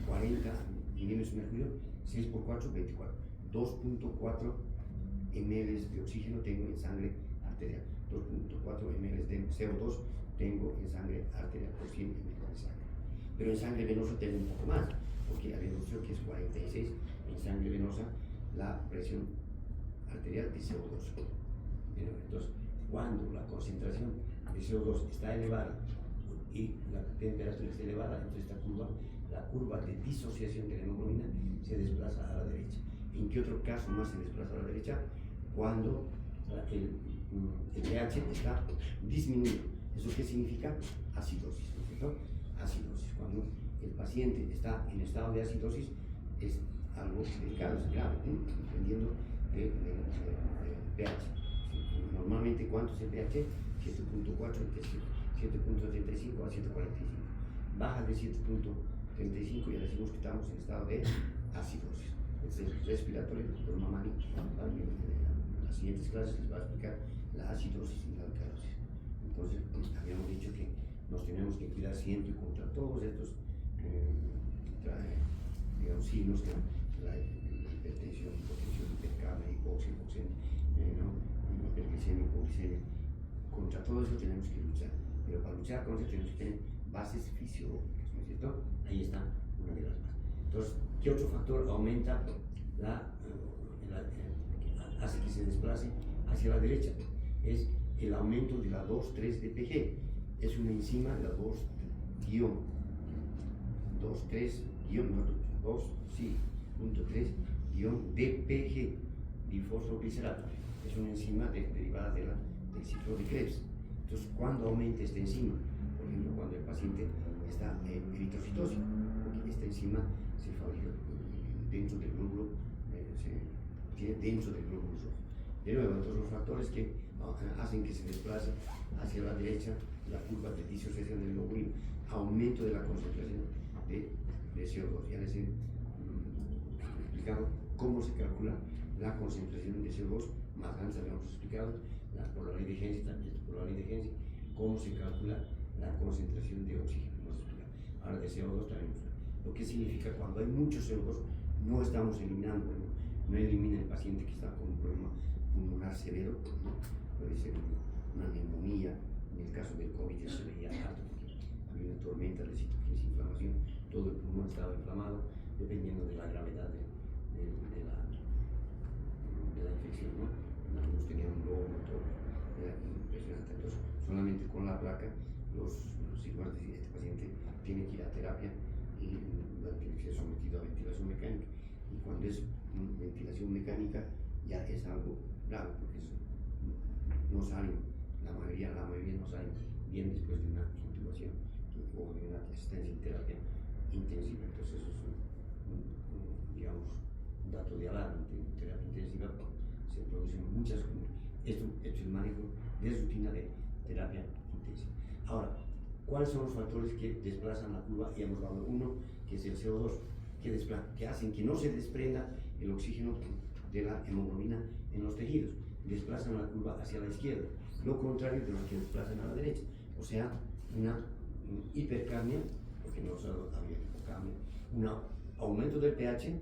40 milímetros de mercurio, 6 por 4, 24. 2.4 ml de oxígeno tengo en sangre arterial. 2.4 ml de CO2 tengo en sangre arterial por 100 ml de sangre. Pero en sangre venosa tengo un poco más, porque habíamos dicho que es 46 en sangre venosa la presión arterial de CO2. Entonces, cuando la concentración de CO2 está elevada y la temperatura está elevada, entonces la curva de disociación de la hemoglobina se desplaza a la derecha. ¿En qué otro caso más se desplaza a la derecha? Cuando el pH está disminuido. ¿Eso qué significa? Acidosis, ¿no es cierto? Acidosis. Cuando el paciente está en estado de acidosis, es algo delicado, es grave, dependiendo del pH. Normalmente, ¿cuánto es el pH? 7.4, 7.35 a 7.45. Baja de 7.35 y ya decimos que estamos en estado de acidosis. Es respiratorio. El doctor Mamani, en las siguientes clases les va a explicar la acidosis y la alcalosis. Entonces, habíamos dicho que nos tenemos que cuidar siempre contra todos estos signos, la hipertensión, hipotensión, hipercamia, hipoxia, hiperglicemia, hipoglicemia. Contra todo eso tenemos que luchar. Pero para luchar con eso tenemos que tener bases fisiológicas, ¿no es cierto? Ahí está una de las bases. Entonces, ¿qué otro factor aumenta hace que se desplace hacia la derecha? Es el aumento de la 2,3-DPG. Es una enzima, la 2,3-DPG, difosfoglicerato. Es una enzima derivada del ciclo de Krebs. Entonces, ¿cuándo aumenta esta enzima? Por ejemplo, cuando el paciente está en eritrocitosis, porque esta enzima se fabrica dentro del glóbulo, dentro del glóbulo rojo. De nuevo, entonces los factores que hacen que se desplace hacia la derecha la curva de disociación del hemoglobina, aumento de la concentración de CO2. Ya les he explicado cómo se calcula la concentración de CO2, más antes habíamos explicado por la ley de Henry, cómo se calcula la concentración de oxígeno. Ahora de CO2 también. Lo que significa cuando hay mucho CO2, no estamos eliminando, no elimina el paciente que está con un problema pulmonar severo, ¿no? Puede ser una neumonía, en el caso del COVID ya se veía harto porque había una tormenta de citoquinas e inflamación, todo el pulmón estaba inflamado, dependiendo de la gravedad de la infección, ¿no? Algunos tenían un globo motor era impresionante. Entonces, solamente con la placa, los cirujanos decían, este paciente tiene que ir a terapia y tiene que ser sometido a ventilación mecánica. Y cuando es ventilación mecánica, ya es algo grave, porque no salen, la mayoría no salen bien después de una intubación o de una asistencia en terapia intensiva. Entonces, eso es digamos, un dato de alarma. En terapia intensiva se producen muchas. Esto es el manejo de rutina de terapia intensiva. Ahora, ¿cuáles son los factores que desplazan la curva? Y hemos dado uno, que es el CO2, que hacen que no se desprenda el oxígeno de la hemoglobina en los tejidos. Desplazan la curva hacia la izquierda, lo contrario de los que desplazan a la derecha. O sea, una hipercapnia, porque no solo había hipocapnia, un aumento del pH,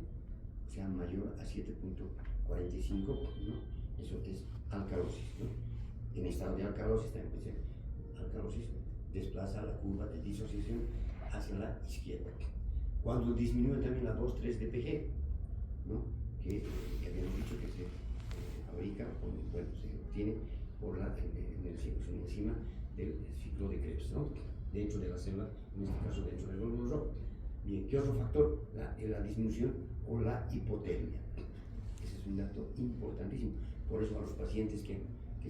o sea, mayor a 7.45, ¿no? Eso es alcalosis, ¿no? En estado de alcalosis, también alcalosis desplaza la curva de disociación hacia la izquierda. Cuando disminuye también la 2,3 de pG, ¿no? Que habíamos dicho que se fabrica, bueno, se obtiene por la enzima del ciclo de Krebs, ¿no? Dentro de la célula, en este caso dentro del glóbulo rojo. Bien, ¿qué otro factor? La disminución o la hipotermia. Ese es un dato importantísimo. Por eso a los pacientes que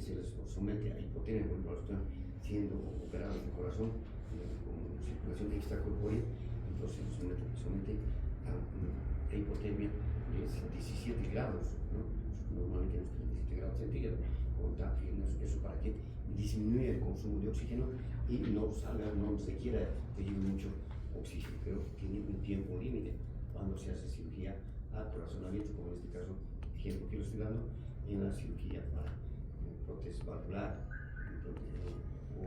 se les somete a hipotermia, por ejemplo, están siendo operados de corazón con circulación extracorpórea, entonces se somete a hipotermia de 17 grados, ¿no? Normalmente en 37 grados centígrados. Eso para que disminuya el consumo de oxígeno y no se quiera pedir mucho oxígeno, pero tiene un tiempo límite cuando se hace cirugía a corazón abierto, como en este caso, ejemplo que lo estoy dando, en la cirugía para prótesis valvular o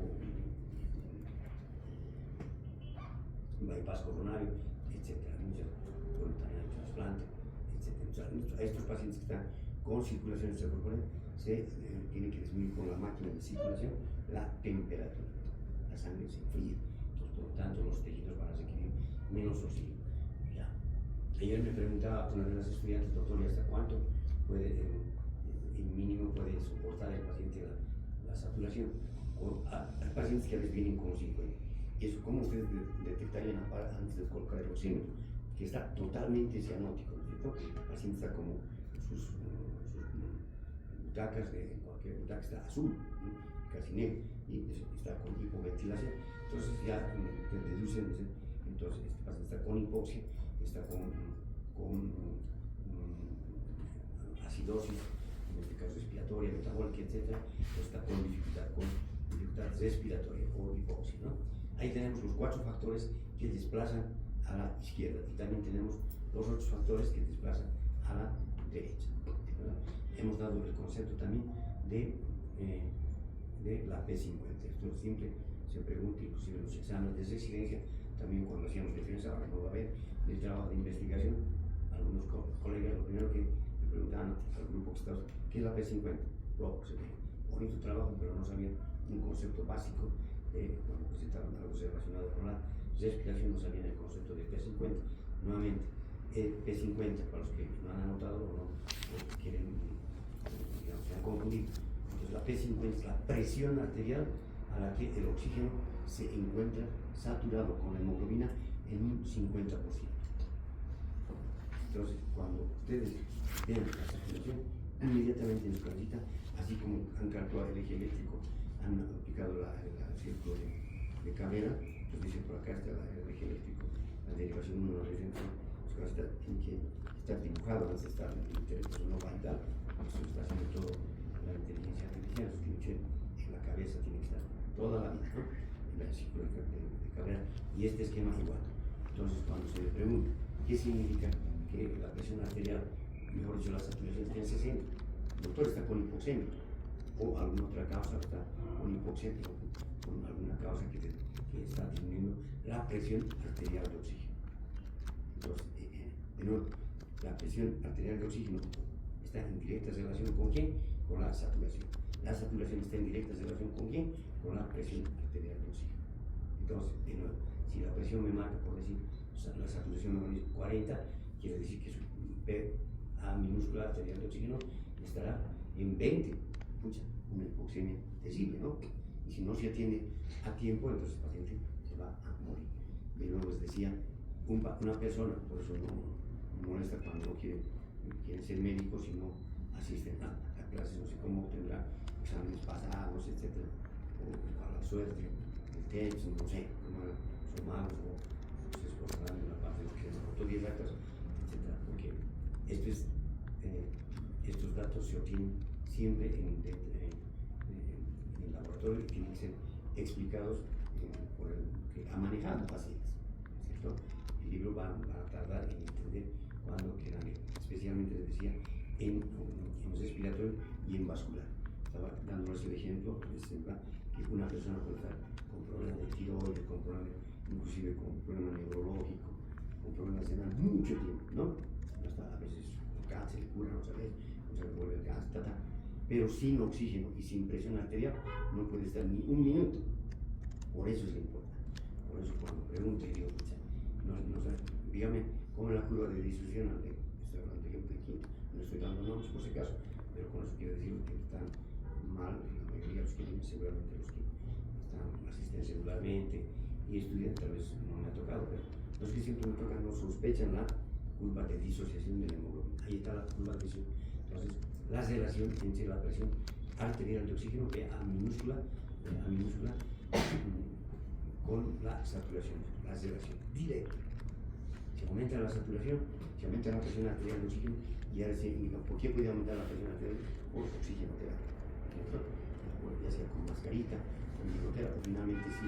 bypass coronario, etc. También hay trasplante, etc. A estos pacientes que están con circulación extracorpórea se tiene que disminuir con la máquina de circulación la temperatura. La sangre se enfría, entonces por lo tanto los tejidos van a requerir menos oxígeno. Ya. Ayer me preguntaba una de las estudiantes, doctor, ¿y hasta cuánto puede, el mínimo puede soportar el paciente la saturación? Hay pacientes que a veces vienen con 50. Y eso, ¿cómo ustedes detectarían antes de colocar el oxímetro? Que está totalmente cianótico, ¿no es cierto? El paciente está como sus butacas, cualquier butaca está azul, ¿no? Casi negro, y está con hipoventilación. Entonces ya te deducen, entonces este paciente está con hipoxia, está con acidosis, en este caso respiratoria, metabólica, etc. Está con dificultad respiratoria o hipoxia, ¿no? Ahí tenemos los 4 factores que desplazan a la izquierda y también tenemos los otros factores que desplazan a la derecha, ¿verdad? Hemos dado el concepto también de la P50. Esto siempre se pregunta, inclusive en los exámenes de residencia, también cuando hacíamos defensa, ahora no va a haber, del trabajo de investigación, algunos colegas lo primero que me preguntaban al grupo que estaba, ¿qué es la P50? Bonito trabajo, pero no sabían un concepto básico cuando presentaron algo relacionado con la respiración, no sabían el concepto de P50. Nuevamente, P50, para los que no han anotado o no quieren, digamos, se han confundido. Entonces, la P50 es la presión arterial a la que el oxígeno se encuentra saturado con la hemoglobina en un 50%. Entonces, cuando ustedes vean la saturación, inmediatamente en su casita, así como han calculado el eje eléctrico, han aplicado el círculo de Cabrera, pues dice por acá está el eje eléctrico, la derivación 1 de la su casita tiene que estar dibujado, antes de estar en el intelecto, no va a dar, eso está haciendo todo la inteligencia artificial, eso tiene que en la cabeza, tiene que estar toda la vida, ¿no? En el círculo de Cabrera, y este esquema igual. Entonces, cuando se le pregunta qué significa que la presión arterial, mejor dicho, la saturación está en 60, el doctor está con hipoxemia, o alguna otra causa está con hipoxia, con alguna causa que está disminuyendo la presión arterial de oxígeno. Entonces, de nuevo, la presión arterial de oxígeno está en directa relación con ¿quién? Con la saturación. La saturación está en directa relación con ¿quién? Con la presión arterial de oxígeno. Entonces, de nuevo, si la presión me marca, por decir, la saturación me dice 40, quiere decir que su PA minúscula arterial de oxígeno estará en 20. Pucha, una hipoxemia terrible, ¿no? Y si no se atiende a tiempo, entonces el paciente se va a morir. Y luego les decía, una persona, por eso no molesta cuando no quieren ser médicos, sino asisten a clases, no sé cómo tendrá exámenes pasados, etcétera, o a la suerte, el TEPS, no sé, cómo sumados, o se esforzarán en la parte de que se autodidactas, etcétera, porque estos datos se obtienen siempre en el laboratorio y tienen que ser explicados por el que ha manejado pacientes, ¿cierto? El libro va a tardar en entender cuando quedan, especialmente les decía, en los respiratorios y en vascular. Estaba dándoles el ejemplo, que una persona puede estar con problemas de tiroides, con problemas, inclusive con problemas neurológicos, con problemas de mucho tiempo, ¿no? Hasta a veces con cáncer, cura, no sabes, no se vuelve el cáncer, pero sin oxígeno y sin presión arterial no puede estar ni un minuto. Por eso es lo importante. Por eso cuando pregunto, digo, dígame cómo es la curva de distribución, estoy hablando de ejemplo aquí, no estoy dando nombres por si acaso, pero con eso quiero decir que están mal, la mayoría de los que vienen, seguramente los que están asisten regularmente y estudian, tal vez no me ha tocado, pero los que siempre me tocan no sospechan la curva de disociación de la hemoglobina. Ahí está la curva de disociación. Entonces, la relación entre la presión arterial de oxígeno, que a minúscula, con la saturación, la relación directa. Se aumenta la saturación, se aumenta la presión arterial de oxígeno, y ahora se indica por qué puede aumentar la presión arterial por oxígeno terapia. Ya sea con mascarita, con gotera, o finalmente sí,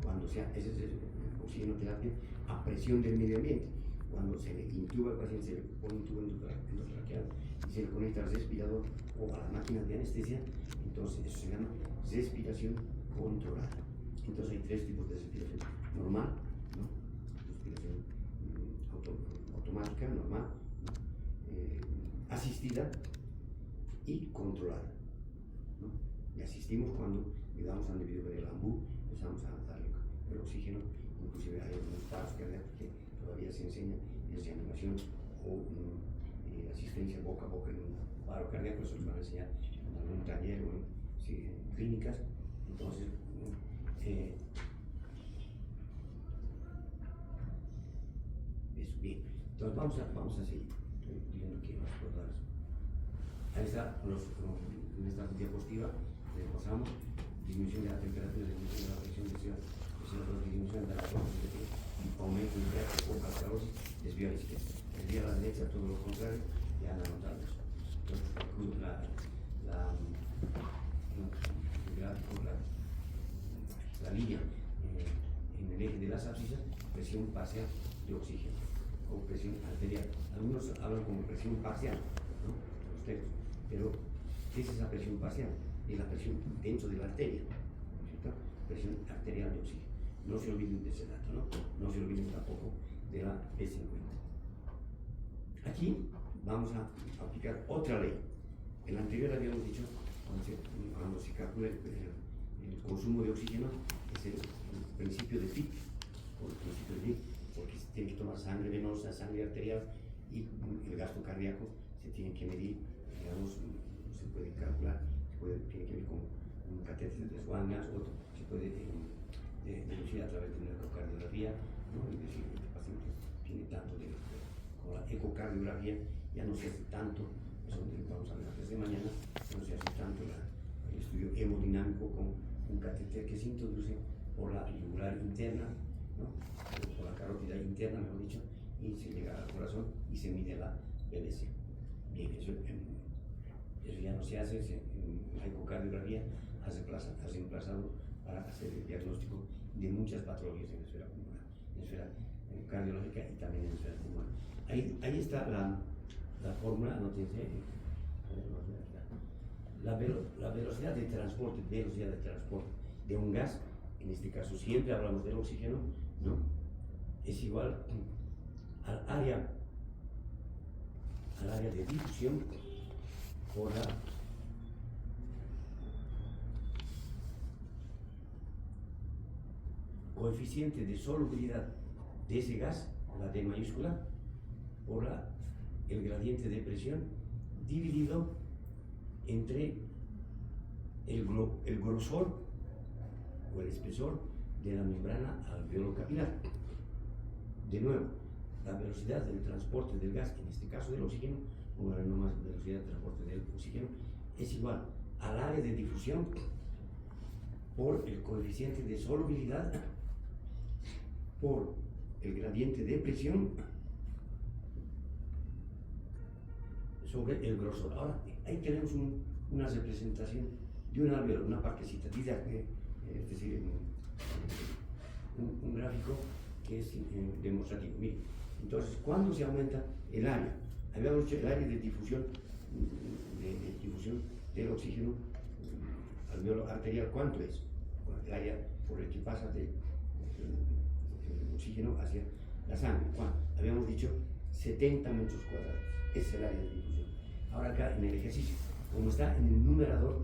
cuando sea, ese es el oxígeno terapia a presión del medio ambiente. Cuando se le intuba al paciente, se le pone un tubo endotraqueal y se le conecta al respirador o a las máquinas de anestesia, entonces eso se llama respiración controlada. Entonces hay tres tipos de respiración: normal, ¿no? Respiración automática, normal, ¿no? Asistida y controlada, ¿no? Y asistimos cuando le damos al individuo del ambú, empezamos a darle el oxígeno, inclusive hay algunos paros cardíacos que todavía se enseña en reanimación o asistencia boca a boca en un paro cardíaco, eso les van a enseñar en algún taller o en clínicas. Entonces, eso, bien. Entonces vamos a seguir. Estoy viendo que más cosas. Ahí está, en esta diapositiva pasamos disminución de la temperatura, disminución de la presión de disminución de la presión, aumento de la calorosis, desvío a la izquierda. Desvío a la derecha, todo lo contrario, ya han anotado eso. Entonces, la línea en el eje de las abscisas, presión parcial de oxígeno o presión arterial. Algunos hablan como presión parcial, ¿no? Los textos, pero ¿qué es esa presión parcial? Es la presión dentro de la arteria, ¿cierto? Presión arterial de oxígeno. No se olviden de ese dato, ¿no? No se olviden tampoco de la P50. Aquí vamos a aplicar otra ley. En la anterior habíamos dicho, cuando se calcula el consumo de oxígeno, es el principio de Fick, porque se tiene que tomar sangre venosa, sangre arterial, y el gasto cardíaco se tiene que medir, digamos, se puede calcular, tiene que ver con un catéter de Swan-Ganz, otro se puede deducir a través de una ecocardiografía, ¿no? Es decir, el paciente tiene tanto con la ecocardiografía, ya no se hace tanto, eso vamos a ver antes de mañana, no se hace tanto el estudio hemodinámico con un catéter que se introduce por la yugular interna, ¿no? Por la carótida interna, mejor dicho, y se llega al corazón y se mide la BBC. Bien, eso ya no se hace, la ecocardiografía has reemplazado para hacer el diagnóstico de muchas patologías en la esfera pulmonar, en la esfera cardiológica y también en la esfera pulmonar. Ahí está la fórmula, anótense, la velocidad de transporte de un gas, en este caso siempre hablamos del oxígeno, ¿no? Es igual al área de difusión por la coeficiente de solubilidad de ese gas, la D mayúscula, por el gradiente de presión dividido entre el grosor o el espesor de la membrana alveolo-capilar. De nuevo, la velocidad del transporte del gas, en este caso del oxígeno, o la no más velocidad de transporte del oxígeno, es igual al área de difusión por el coeficiente de solubilidad por el gradiente de presión sobre el grosor. Ahora, ahí tenemos una representación de un alveolo, una partecita, es decir, un gráfico que es demostrativo. Mire, entonces, ¿cuándo se aumenta el área? Habíamos dicho el área de difusión, del oxígeno alveolo arterial, ¿cuánto es? Bueno, el área por el que pasa del oxígeno hacia la sangre. ¿Cuánto? Habíamos dicho 70 metros cuadrados. Ese es el área de difusión. Ahora acá en el ejercicio, como está en el numerador,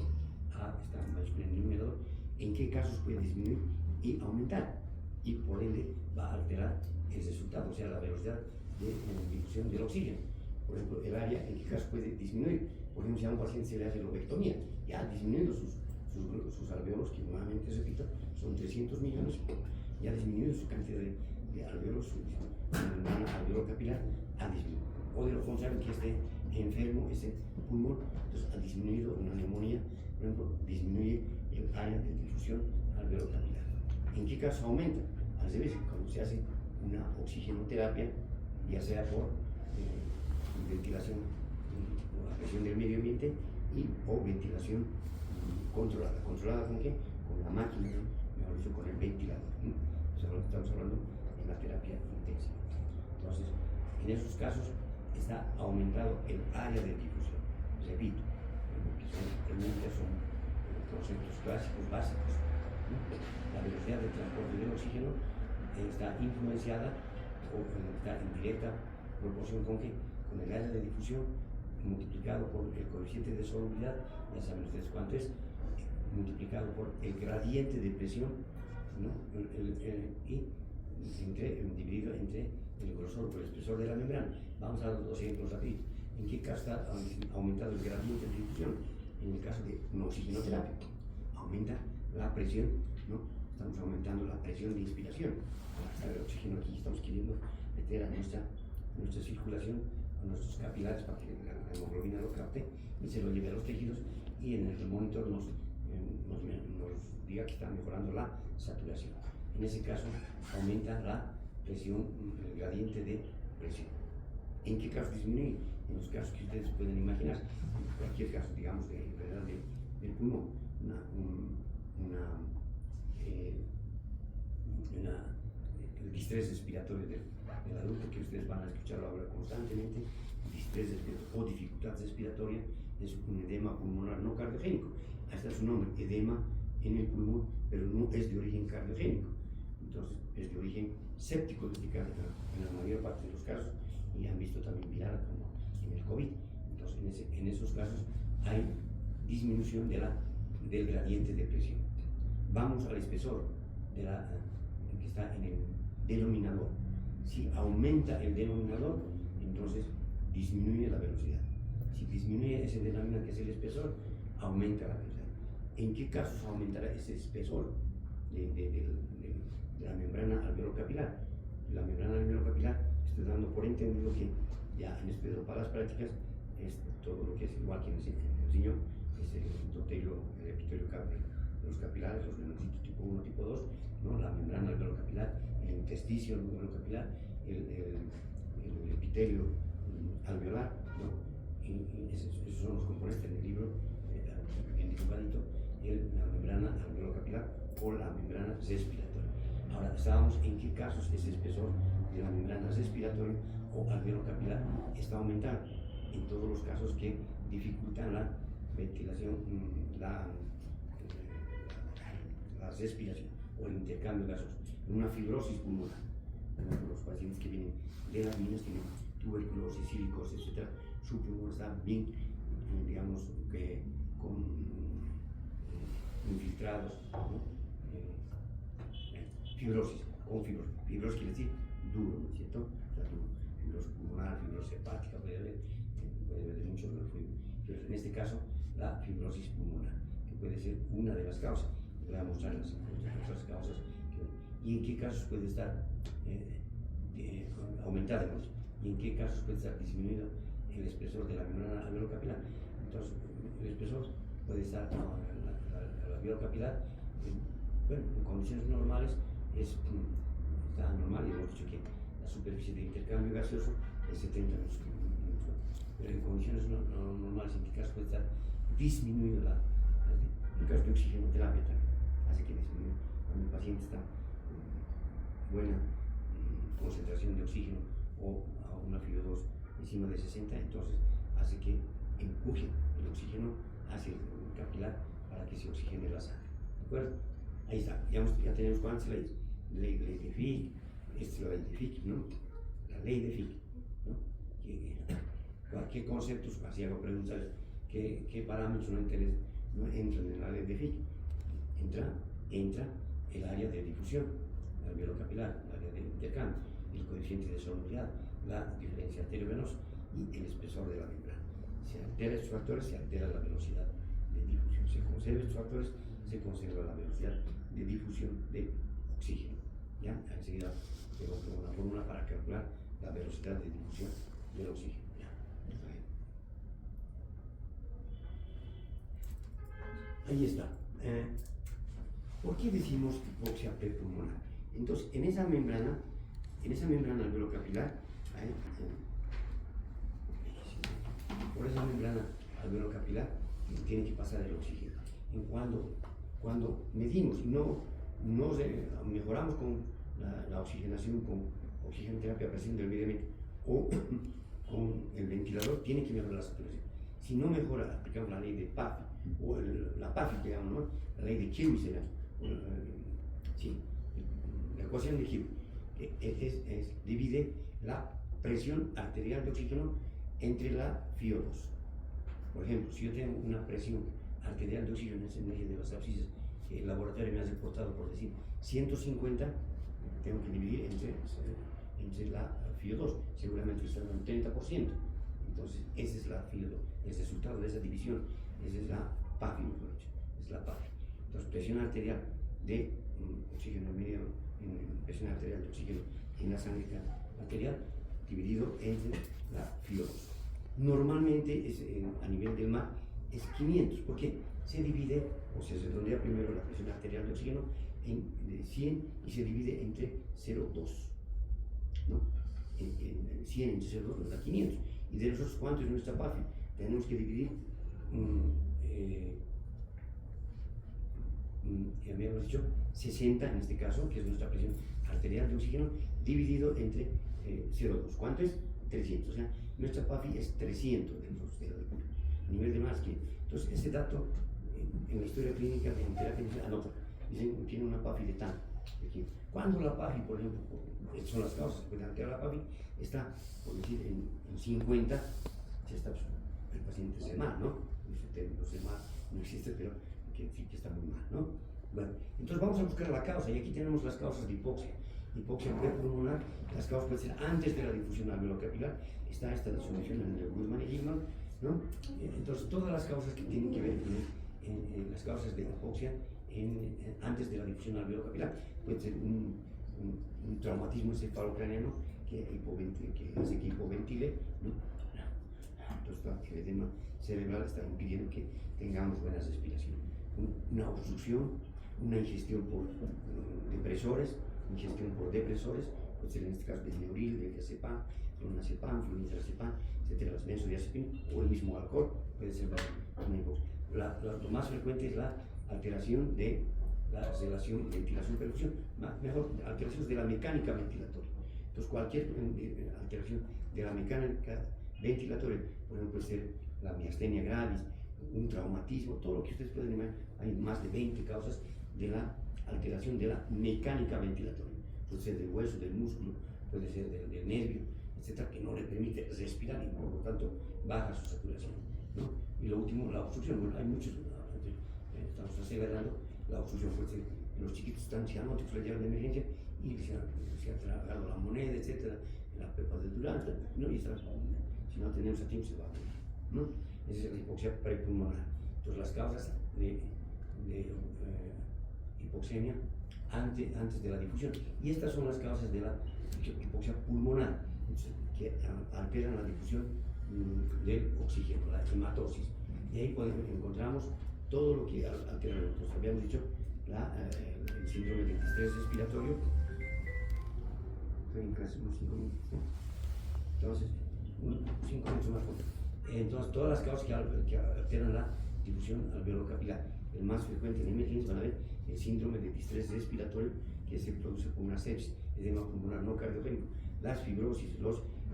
está mayúscula en el numerador, ¿en qué casos puede disminuir y aumentar? Y por ende va a alterar el resultado, o sea, la velocidad de difusión del oxígeno. Por ejemplo, el área en qué caso puede disminuir. Por ejemplo, si a un paciente se le hace lobectomía, ya disminuyendo sus alveolos, que nuevamente, repito, son 300 millones, ya ha disminuido su cantidad de alveolos, su alveolo capilar ha disminuido. O de lo contrario, que esté enfermo ese pulmón, entonces ha disminuido una neumonía, por ejemplo, disminuye el área de difusión alveolo capilar. ¿En qué caso aumenta? Al revés, cuando se hace una oxigenoterapia, ya sea por ventilación por la presión del medio ambiente o ventilación controlada. ¿Controlada con qué? Con la máquina, mejor dicho, con el ventilador. Estamos hablando de la terapia intensiva. Entonces, en esos casos está aumentado el área de difusión. Repito, realmente son conceptos clásicos básicos. La velocidad de transporte del oxígeno está influenciada o está en directa proporción con qué? Con el área de difusión multiplicado por el coeficiente de solubilidad, ya saben ustedes cuánto es, multiplicado por el gradiente de presión, ¿no? Y dividido entre el grosor o el espesor de la membrana. Vamos a dar dos ejemplos rápidos. ¿En qué caso está aumentado el gradiente de difusión? En el caso de una oxigenoterapia, aumenta la presión, ¿no? Estamos aumentando la presión de inspiración. El oxígeno aquí estamos queriendo meter a nuestra circulación, a nuestros capilares para que la hemoglobina lo capte y se lo lleve a los tejidos, y en el monitor nos diga que está mejorando la saturación. En ese caso aumenta la presión, el gradiente de presión. ¿En qué caso disminuye? En los casos que ustedes pueden imaginar, en cualquier caso, digamos, de enfermedad del pulmón, el distrés respiratorio del adulto, que ustedes van a escucharlo hablar constantemente, distrés respiratorio o dificultad respiratoria, es un edema pulmonar no cardiogénico. Ahí está su nombre, edema en el pulmón, pero no es de origen cardiogénico. Entonces, es de origen séptico, en la mayor parte de los casos, y han visto también viral, como en el COVID. Entonces, en esos casos hay disminución del gradiente de presión. Vamos al espesor que está en el denominador. Si aumenta el denominador, entonces disminuye la velocidad. Si disminuye ese denominador, que es el espesor, aumenta la velocidad. ¿En qué casos aumentará ese espesor de la membrana alveolo-capilar? La membrana alveolo-capilar, estoy dando por entendido que ya en espesor para las prácticas es todo lo que es igual que en el riñón, es el endotélio, el epitelio capilar, los capilares, los linfocitos tipo 1, tipo 2, ¿no? La membrana alveolo-capilar, el intersticio alveolo-capilar, el epitelio alveolar, ¿no? Y esos son los componentes en el libro, bien dibujadito, la membrana alveolo-capilar o la membrana respiratoria. Ahora, estábamos en qué casos ese espesor de la membrana respiratoria o alveolo-capilar está aumentando. En todos los casos que dificultan la ventilación, la respiración o el intercambio gaseoso. Una fibrosis pulmonar. Los pacientes que vienen de las minas tienen tuberculosis, silicosis, etc. Su pulmón está bien, digamos, que con infiltrados, ¿no? Fibrosis, con fibrosis. Fibrosis quiere decir duro, ¿no es cierto? O sea, duro. Fibrosis pulmonar, fibrosis hepática, puede haber de muchos fibrosis. En este caso, la fibrosis pulmonar, que puede ser una de las causas. Voy a mostrar las otras causas. Y en qué casos puede estar aumentado, y en qué casos puede estar disminuido el espesor de la membrana alveolo-capilar. Entonces, el espesor puede estar alveolo-capilar, bueno, en condiciones normales está normal, y hemos dicho que la superficie de intercambio gaseoso es 70 metros cúbicos, pero en condiciones no normales, en qué casos puede estar disminuido en caso de oxigenoterapia también, hace que disminuya cuando el paciente está buena concentración de oxígeno o a una FiO2 encima de 60, entonces hace que empuje el oxígeno hacia el capilar para que se oxigene la sangre. ¿De acuerdo? Ahí está, ya tenemos cuántas leyes. Ley de Fick, esta es la ley de Fick, ¿no? La ley de Fick, ¿no? ¿Qué conceptos, así hago preguntas, qué parámetros no entran en la ley de Fick? Entra el área de difusión, el alveolo capilar, el área de intercambio, el coeficiente de solubilidad, la diferencia arteriovenosa y el espesor de la membrana. Si altera estos factores, se altera la velocidad de difusión. Si conserva estos factores, se conserva la velocidad de difusión de oxígeno. ¿Ya? Enseguida tengo una fórmula para calcular la velocidad de difusión del oxígeno. ¿Ya? Ahí está. ¿Por qué decimos hipoxia prepulmonar? Entonces, en esa membrana alveolo-capilar, por esa membrana alveolo-capilar tiene que pasar el oxígeno. Cuando medimos y no mejoramos con la oxigenación, con oxigenoterapia presente del medio o con el ventilador, tiene que mejorar la saturación. Si no mejora, aplicamos la ley de PAFI, o la PAFI que llamamos, ¿no? La ley de Kiwi será, sí, la ecuación de Kiwi, que divide la presión arterial de oxígeno entre la FiO2. Por ejemplo, si yo tengo una presión arterial de oxígeno, esa energía de las abscisas que el laboratorio me ha reportado, por decir 150, tengo que dividir entre la FiO2, seguramente está en un 30%. Entonces, esa es la FiO2, el resultado de esa división, esa es la PAFI, mejor dicho, es la PAFI. Entonces, presión arterial de oxígeno medio, presión arterial de oxígeno en la sangre arterial, dividido entre la FiO2. Normalmente a nivel del mar es 500, porque se divide, o se redondea primero la presión arterial de oxígeno en 100 y se divide entre 0,2, ¿no? 100 entre 0,2 nos da 500. Y de nosotros, ¿cuánto es nuestra PAFI? Tenemos que dividir, ya habíamos dicho, 60 en este caso, que es nuestra presión arterial de oxígeno, dividido entre 0,2. ¿Cuánto es? 300. O sea, nuestra PAFI es 300 de nosotros, a nivel de más que. Entonces, ese dato en la historia clínica de terapia anota. Dicen, tiene una PAFI de tanto. Cuando la PAFI, por ejemplo, son las causas que pueden alterar la PAFI, está, por decir, en 50, ya está, el paciente se mal, ¿no? Los demás no existe, pero quiere decir que está muy mal, ¿no? Bueno, entonces vamos a buscar la causa, y aquí tenemos las causas de hipoxia. Hipoxia prepulmonar, las causas pueden ser antes de la difusión alveolo-capilar, está esta disolución en el Goodman y Gilman, ¿no? Entonces, todas las causas que tienen que ver con las causas de hipoxia antes de la difusión alveolo-capilar, puede ser un traumatismo encefalocraniano que hace que hipoventile, ¿no? Entonces, el edema cerebral está impidiendo que tengamos buenas respiraciones. Una obstrucción, una ingestión por depresores, puede ser en este caso del neuril, del diazepam, clonazepam, flunitrazepam, etcétera, las benzodiazepinas, o el mismo alcohol, puede ser una hipoxia. Lo más frecuente es la alteración de la relación ventilación-perfusión, mejor, alteraciones de la mecánica ventilatoria. Entonces, cualquier alteración de la mecánica ventilatoria, por ejemplo, puede ser la miastenia gravis, un traumatismo, todo lo que ustedes pueden imaginar. Hay más de 20 causas de la alteración de la mecánica ventilatoria. Puede ser del hueso, del músculo, puede ser del nervio, etcétera, que no le permite respirar y por lo tanto baja su saturación, ¿no? Y lo último, la obstrucción. Bueno, hay muchos, estamos acelerando. La obstrucción puede ser, los chiquitos están cianóticos, le llevan de emergencia y se ha tragado la moneda, etcétera, la pepa de Durant, ¿no? Y si no tenemos a tiempo se va a morir, ¿no? Esa es la hipoxia prepulmonar. Entonces, las causas de hipoxemia antes de la difusión. Y estas son las causas de la hipoxia pulmonar, que alteran la difusión del oxígeno, la hematosis. Y ahí encontramos todo lo que altera. Nosotros habíamos dicho el síndrome de distrés respiratorio. Estoy en clase unos 5 minutos, ¿no? Entonces, 5 minutos más corto. Entonces, todas las causas que alteran la difusión alveolo-capilar. El más frecuente en emergencia van a ver el síndrome de distrés respiratorio, que se produce por una sepsis, edema pulmonar no cardiogénico. Las fibrosis,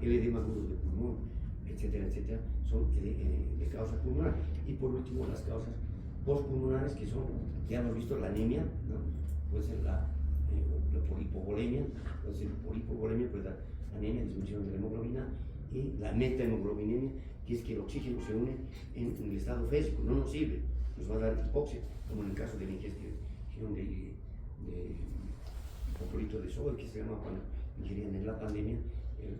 el edema agudo de pulmón, etcétera, etcétera, son de causa pulmonar. Y por último, las causas postpulmonares, que son, ya hemos visto, la anemia, ¿no? Puede ser la por hipovolemia, puede dar anemia, disminución de la hemoglobina, y la metahemoglobinemia, que es que el oxígeno se une en el estado físico, no nos sirve, nos va a dar hipoxia, como en el caso de la ingestión de hipoclorito de sodio, que se llama cuando ingerían en la pandemia,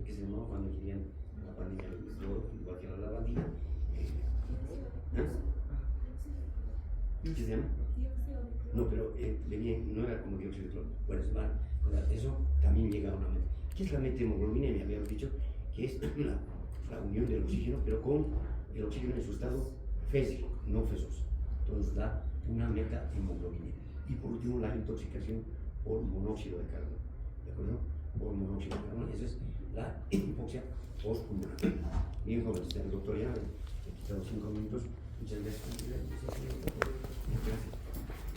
que se llamaba cuando ingerían la pandemia de sodio, igual que la lavandina. ¿Qué se llama? No, pero no era como dióxido de cloro. Bueno, eso también llega a una meta. ¿Qué es la metahemoglobinemia? Habíamos dicho que es la unión del oxígeno, pero con el oxígeno en su estado físico, no fesoso. Entonces da una metahemoglobinemia. Y por último, la intoxicación por monóxido de carbono. ¿De acuerdo? Por monóxido de carbono. Esa es la hipoxia postpulmonar. Bien, jóvenes, el doctor ya he quitado 5 minutos. Muchas gracias. Gracias.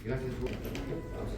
Gracias por